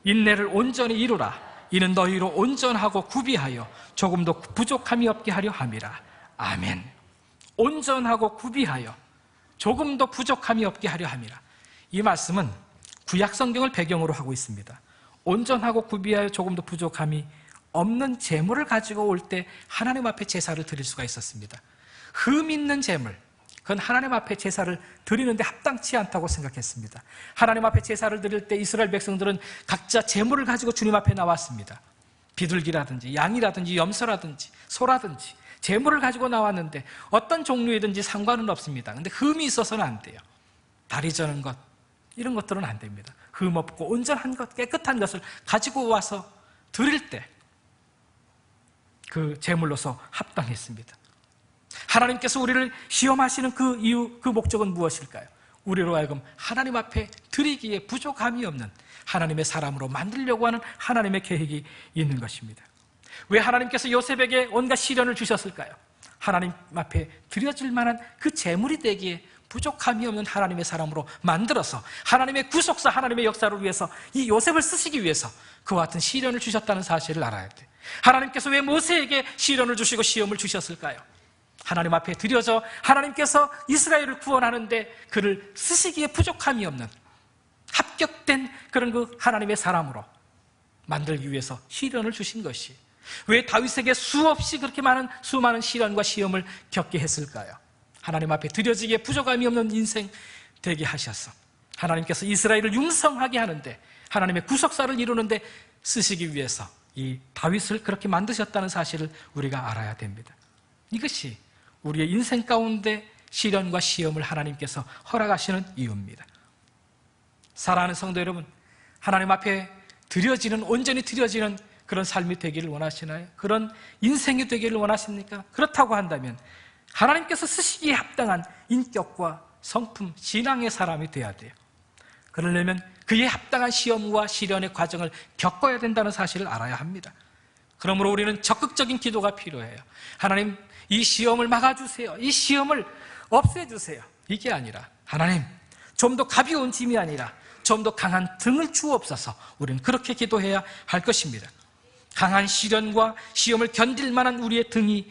인내를 온전히 이루라. 이는 너희로 온전하고 구비하여 조금도 부족함이 없게 하려 함이라. 아멘. 온전하고 구비하여 조금도 부족함이 없게 하려 함이라. 이 말씀은 구약 성경을 배경으로 하고 있습니다. 온전하고 구비하여 조금도 부족함이 없는 재물을 가지고 올 때 하나님 앞에 제사를 드릴 수가 있었습니다. 흠 있는 재물, 그건 하나님 앞에 제사를 드리는데 합당치 않다고 생각했습니다. 하나님 앞에 제사를 드릴 때 이스라엘 백성들은 각자 재물을 가지고 주님 앞에 나왔습니다. 비둘기라든지 양이라든지 염소라든지 소라든지 재물을 가지고 나왔는데 어떤 종류이든지 상관은 없습니다. 근데 흠이 있어서는 안 돼요. 다리 저는 것, 이런 것들은 안 됩니다. 흠 없고 온전한 것, 깨끗한 것을 가지고 와서 드릴 때 그 제물로서 합당했습니다. 하나님께서 우리를 시험하시는 그 이유, 그 목적은 무엇일까요? 우리로 하여금 하나님 앞에 드리기에 부족함이 없는 하나님의 사람으로 만들려고 하는 하나님의 계획이 있는 것입니다. 왜 하나님께서 요셉에게 온갖 시련을 주셨을까요? 하나님 앞에 드려질 만한 그 재물이 되기에 부족함이 없는 하나님의 사람으로 만들어서 하나님의 구속사, 하나님의 역사를 위해서 이 요셉을 쓰시기 위해서 그와 같은 시련을 주셨다는 사실을 알아야 돼요. 하나님께서 왜 모세에게 시련을 주시고 시험을 주셨을까요? 하나님 앞에 드려져 하나님께서 이스라엘을 구원하는데 그를 쓰시기에 부족함이 없는 합격된 그런 그 하나님의 사람으로 만들기 위해서 시련을 주신 것이, 왜 다윗에게 수없이 그렇게 수많은 시련과 시험을 겪게 했을까요? 하나님 앞에 드려지기에 부족함이 없는 인생 되게 하셔서 하나님께서 이스라엘을 융성하게 하는데, 하나님의 구속사를 이루는데 쓰시기 위해서 이 다윗을 그렇게 만드셨다는 사실을 우리가 알아야 됩니다. 이것이 우리의 인생 가운데 시련과 시험을 하나님께서 허락하시는 이유입니다. 사랑하는 성도 여러분, 하나님 앞에 드려지는, 온전히 드려지는 그런 삶이 되기를 원하시나요? 그런 인생이 되기를 원하십니까? 그렇다고 한다면 하나님께서 쓰시기에 합당한 인격과 성품, 신앙의 사람이 되어야 돼요. 그러려면 그에 합당한 시험과 시련의 과정을 겪어야 된다는 사실을 알아야 합니다. 그러므로 우리는 적극적인 기도가 필요해요. 하나님, 이 시험을 막아주세요. 이 시험을 없애주세요. 이게 아니라, 하나님, 좀 더 가벼운 짐이 아니라 좀 더 강한 등을 주옵소서. 우리는 그렇게 기도해야 할 것입니다. 강한 시련과 시험을 견딜 만한 우리의 등이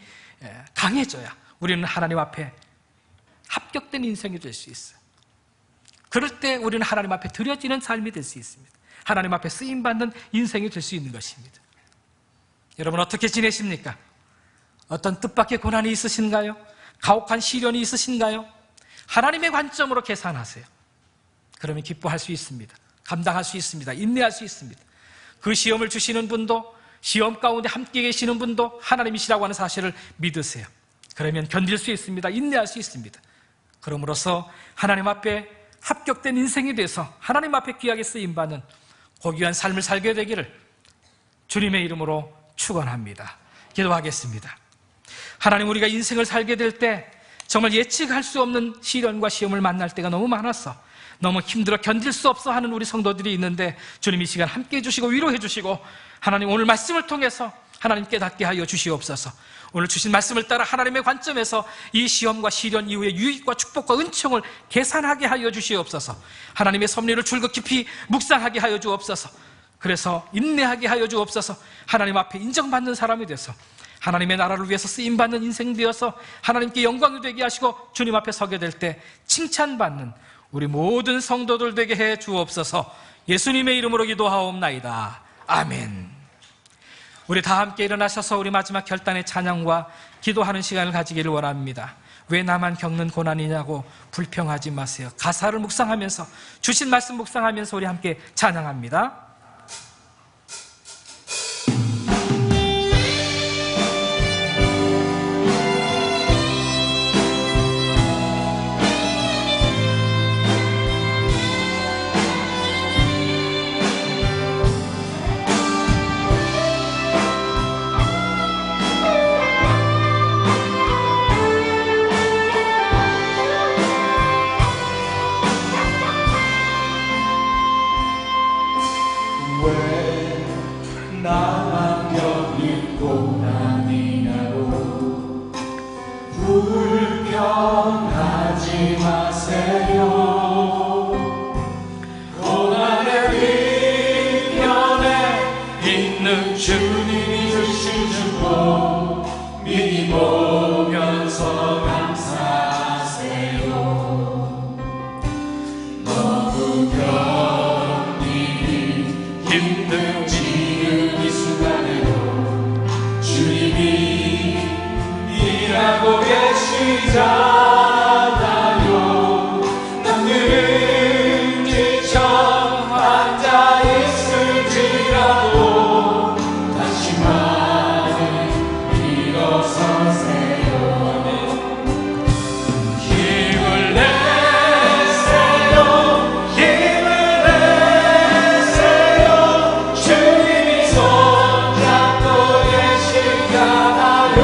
강해져야 우리는 하나님 앞에 합격된 인생이 될 수 있어요. 그럴 때 우리는 하나님 앞에 드려지는 삶이 될 수 있습니다. 하나님 앞에 쓰임받는 인생이 될 수 있는 것입니다. 여러분, 어떻게 지내십니까? 어떤 뜻밖의 고난이 있으신가요? 가혹한 시련이 있으신가요? 하나님의 관점으로 계산하세요. 그러면 기뻐할 수 있습니다. 감당할 수 있습니다. 인내할 수 있습니다. 그 시험을 주시는 분도, 시험 가운데 함께 계시는 분도 하나님이시라고 하는 사실을 믿으세요. 그러면 견딜 수 있습니다. 인내할 수 있습니다. 그럼으로써 하나님 앞에 합격된 인생이 돼서 하나님 앞에 귀하게 쓰임받는 고귀한 삶을 살게 되기를 주님의 이름으로 축원합니다. 기도하겠습니다. 하나님, 우리가 인생을 살게 될 때 정말 예측할 수 없는 시련과 시험을 만날 때가 너무 많았어. 너무 힘들어 견딜 수 없어 하는 우리 성도들이 있는데, 주님 이 시간 함께 해주시고 위로해 주시고, 하나님 오늘 말씀을 통해서 하나님 깨닫게 하여 주시옵소서. 오늘 주신 말씀을 따라 하나님의 관점에서 이 시험과 시련 이후의 유익과 축복과 은총을 계산하게 하여 주시옵소서. 하나님의 섭리를 줄곧 깊이 묵상하게 하여 주옵소서. 그래서 인내하게 하여 주옵소서. 하나님 앞에 인정받는 사람이 돼서 하나님의 나라를 위해서 쓰임받는 인생 되어서 하나님께 영광이 되게 하시고 주님 앞에 서게 될 때 칭찬받는 우리 모든 성도들 되게 해 주옵소서. 예수님의 이름으로 기도하옵나이다. 아멘. 우리 다 함께 일어나셔서 우리 마지막 결단의 찬양과 기도하는 시간을 가지기를 원합니다. 왜 나만 겪는 고난이냐고 불평하지 마세요. 가사를 묵상하면서, 주신 말씀 묵상하면서 우리 함께 찬양합니다. 불평하지 마세요. 고난의 뒤편에 있는 주님이 주신 축복 미리 보면서 감사하세요. 너무 견디기 힘든 지금 이 순간에도 주님이 일하고 계시잖아요. 남들은 지쳐 앉아 있을지라도 다시 말을 일어서세요. 힘을 내세요. 힘을 내세요. 주님이 손잡고 계시잖아요.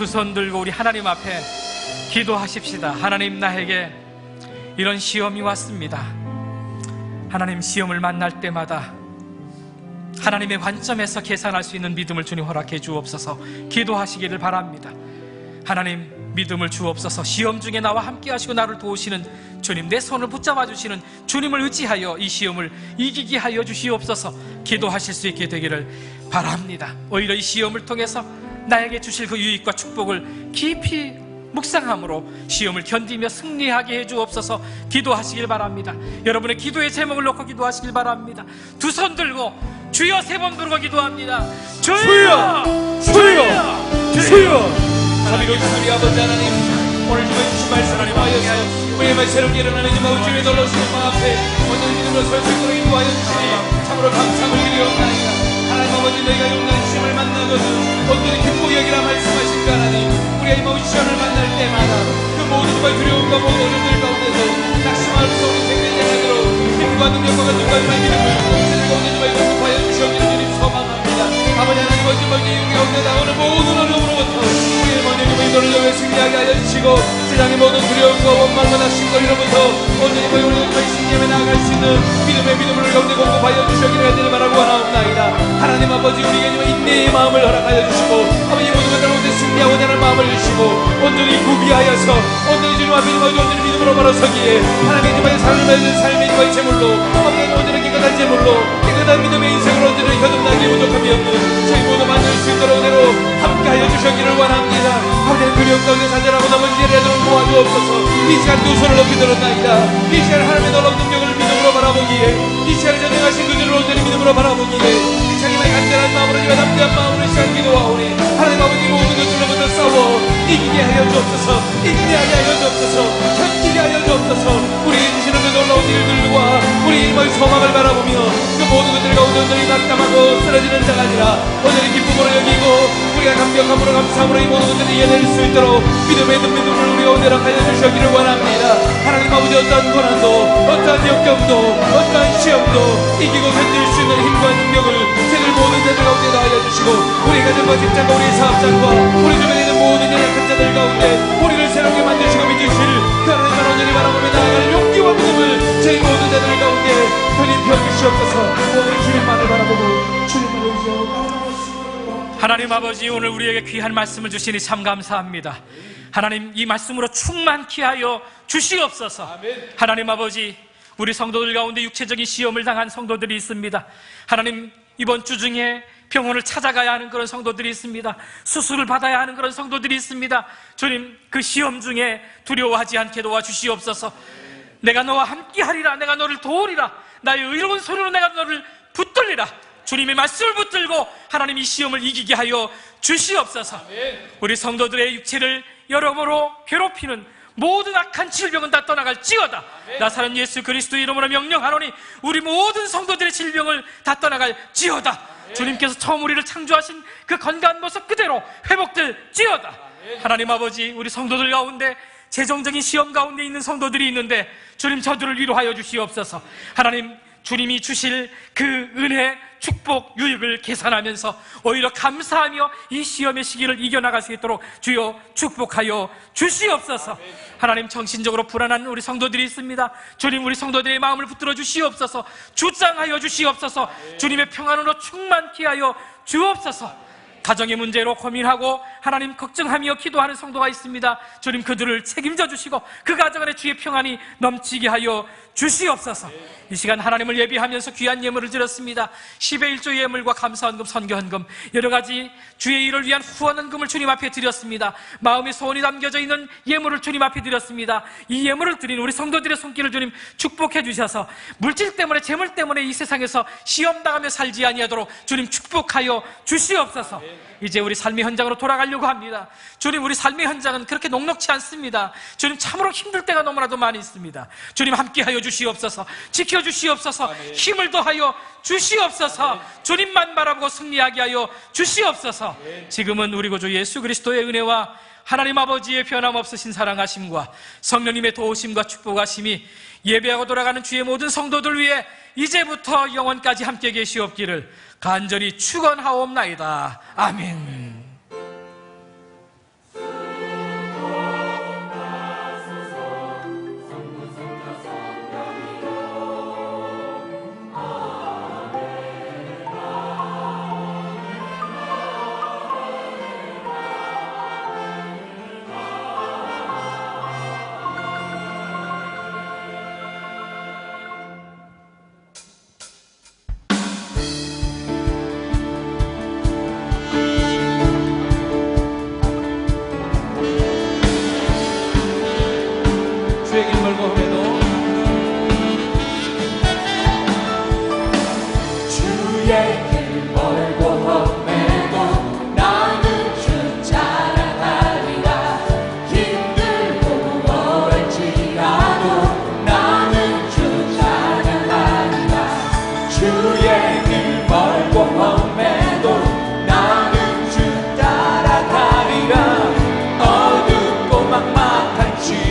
두 손 들고 우리 하나님 앞에 기도하십시다. 하나님, 나에게 이런 시험이 왔습니다. 하나님, 시험을 만날 때마다 하나님의 관점에서 계산할 수 있는 믿음을 주님 허락해 주옵소서. 기도하시기를 바랍니다. 하나님, 믿음을 주옵소서. 시험 중에 나와 함께 하시고 나를 도우시는 주님, 내 손을 붙잡아 주시는 주님을 의지하여 이 시험을 이기게 하여 주시옵소서. 기도하실 수 있게 되기를 바랍니다. 오히려 이 시험을 통해서 나에게 주실 그 유익과 축복을 깊이 묵상함으로 시험을 견디며 승리하게 해주옵소서. 기도하시길 바랍니다. 여러분의 기도의 제목을 놓고 기도하시길 바랍니다. 두 손 들고 주여 3번 부르고 기도합니다. 주여! 주여! 주여! 자비로우신 우리 아버지 하나님, 오늘 주님 주신 말씀을 통하여서 우리의 말 새롭게 일어나는 주님 아버지 주의 놀라우신 마 앞에 온전히 믿음으로 설 수 있도록 인도하여 주시니 참으로 감사함을 드리옵나이다. 하나님 아버지, 너희가 용납 시험을 만나거든 온전히 기쁘게 여기라 말씀하신 하나님, 우리가 이 모든 시험을 만날 때마다 그 모든 정말 두려움과 모든 어려움들 가운데서 낙심할 수 없는 생명이 되도록 힘과 능력과 같은 것만 믿음을 세상 가운데 정말 공급하여 주시옵기를 주님 소망합니다. 아버지 하나님, 어찌 우리 가운데 나오는 모든 어려움으로부터 우리의 먼저 주의 인도를 여겨 승리하게 하여 주시고 세상의 모든 두려움과 원망과 낙심거리로부터 온전히 우리 주의 승리에 나아갈 수 있는 믿음을 가운데 공급하여 주시기를 간절히 바라고 하나옵나이다. 하나님 아버지, 우리에게 인내의 마음을 허락하여 주시고 아버지 모든 것들 가운데 승리하고자 하는 마음을 주시고 온전히 구비하여서 온전히 주님 앞에 온전히 믿음으로 바로서기에 하나님의 주의 삶을 맺는 삶의 주의 제물로 아버지 온전히 깨끗한 제물로 깨끗한 믿음의 인생을 온전히 거듭나게 부족함이 없는 저희 모두 만들 수 있도록 대로 함께하여 주시기를 원합니다. 아버지, 두려움 가운데 좌절하고 넘어지지 않도록 도와주옵소서. 이 시간 두 손을 높이 들었나이다. 이 시간 하나님의 놀라운 능력을 믿음으로 바라보기에, 이 시간에 전능하신 그들을 온전히 믿음으로 바라보기에, 이 자기만의 간절한 마음으로 주와 담대한 마음으로 이 시간 기도하오니 하나님 아버지, 모든 것들로부터 싸워 이기게 하여 주옵소서. 이기게 하여 주옵소서. 견디게 하여 주옵소서. 우리에게 주시는 그 놀라운 일들과 우리의 소망을 바라보며 그 모든 것들 가운데 온전히 낙담하고 쓰러지는 자가 아니라 온전히 기쁨으로 여기고 우리가 감격함으로 감사함으로 이 모든 것들을 이겨낼 수 있도록 믿음을 우리 가운데 허락하여 주시기를 원합니다. 하나님 아버지, 어떠한 고난도 어떠한 역경도 어떠한 시험도 이기고 견딜 수 있는 힘과 능력을 저희들 모든 자들 가운데 더하여 주시고 우리 가정과 직장과 우리 사업장과 우리 주변에 있는 모든 약한 자들 가운데 우리를 새롭게 만드시고 믿으실 그 하나님을 온전히 바라보며 나아갈 용기와 믿음을 저희 모든 자들 가운데 편히 펴주시옵소서. 오늘 주님만을 바라보고 주님만을 의지하고 하나님 아버지, 오늘 우리에게 귀한 말씀을 주시니 참 감사합니다. 하나님, 이 말씀으로 충만케 하여 주시옵소서. 하나님 아버지, 우리 성도들 가운데 육체적인 시험을 당한 성도들이 있습니다. 하나님, 이번 주 중에 병원을 찾아가야 하는 그런 성도들이 있습니다. 수술을 받아야 하는 그런 성도들이 있습니다. 주님, 그 시험 중에 두려워하지 않게 도와주시옵소서. 내가 너와 함께하리라. 내가 너를 도우리라. 나의 의로운 손으로 내가 너를 붙들리라. 주님의 말씀을 붙들고 하나님 이 시험을 이기게 하여 주시옵소서. 우리 성도들의 육체를 여러모로 괴롭히는 모든 악한 질병은 다 떠나갈지어다. 나사렛 예수 그리스도의 이름으로 명령하노니 우리 모든 성도들의 질병을 다 떠나갈지어다. 주님께서 처음 우리를 창조하신 그 건강한 모습 그대로 회복될지어다. 하나님 아버지, 우리 성도들 가운데 재정적인 시험 가운데 있는 성도들이 있는데 주님, 저들을 위로하여 주시옵소서. 하나님, 주님이 주실 그 은혜, 축복, 유익을 계산하면서 오히려 감사하며 이 시험의 시기를 이겨나갈 수 있도록 주여 축복하여 주시옵소서. 하나님, 정신적으로 불안한 우리 성도들이 있습니다. 주님, 우리 성도들의 마음을 붙들어 주시옵소서. 주장하여 주시옵소서. 주님의 평안으로 충만케 하여 주옵소서. 가정의 문제로 고민하고 하나님 걱정하며 기도하는 성도가 있습니다. 주님, 그들을 책임져 주시고 그 가정 안에 주의 평안이 넘치게 하여 주시옵소서. 이 시간 하나님을 예비하면서 귀한 예물을 드렸습니다. 10의 1조 예물과 감사헌금, 선교헌금, 여러 가지 주의 일을 위한 후원헌금을 주님 앞에 드렸습니다. 마음의 소원이 담겨져 있는 예물을 주님 앞에 드렸습니다. 이 예물을 드린 우리 성도들의 손길을 주님 축복해 주셔서 물질 때문에, 재물 때문에 이 세상에서 시험당하며 살지 아니하도록 주님 축복하여 주시옵소서. 이제 우리 삶의 현장으로 돌아가려고 합니다. 주님, 우리 삶의 현장은 그렇게 녹록지 않습니다. 주님, 참으로 힘들 때가 너무나도 많이 있습니다. 주님, 함께하여 주시옵소서. 지켜주시옵소서. 힘을 더하여 주시옵소서. 주님만 바라보고 승리하게 하여 주시옵소서. 지금은 우리 구주 예수 그리스도의 은혜와 하나님 아버지의 변함없으신 사랑하심과 성령님의 도우심과 축복하심이 예배하고 돌아가는 주의 모든 성도들 위해 이제부터 영원까지 함께 계시옵기를 간절히 축원하옵나이다. 아멘.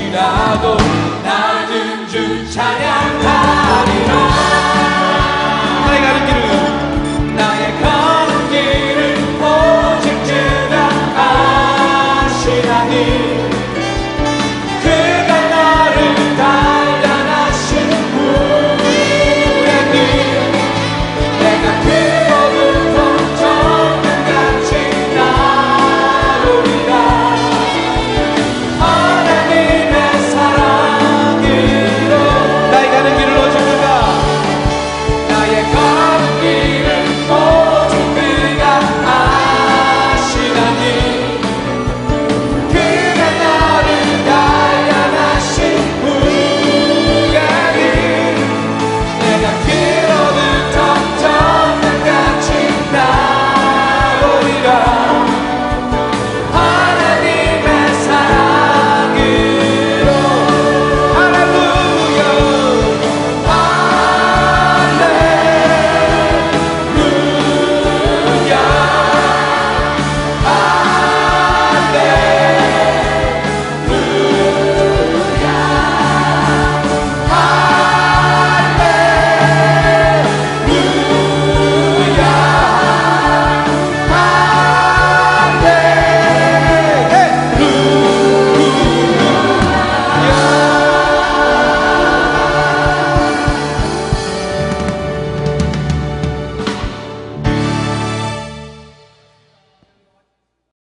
할지라도 나는 주 찬양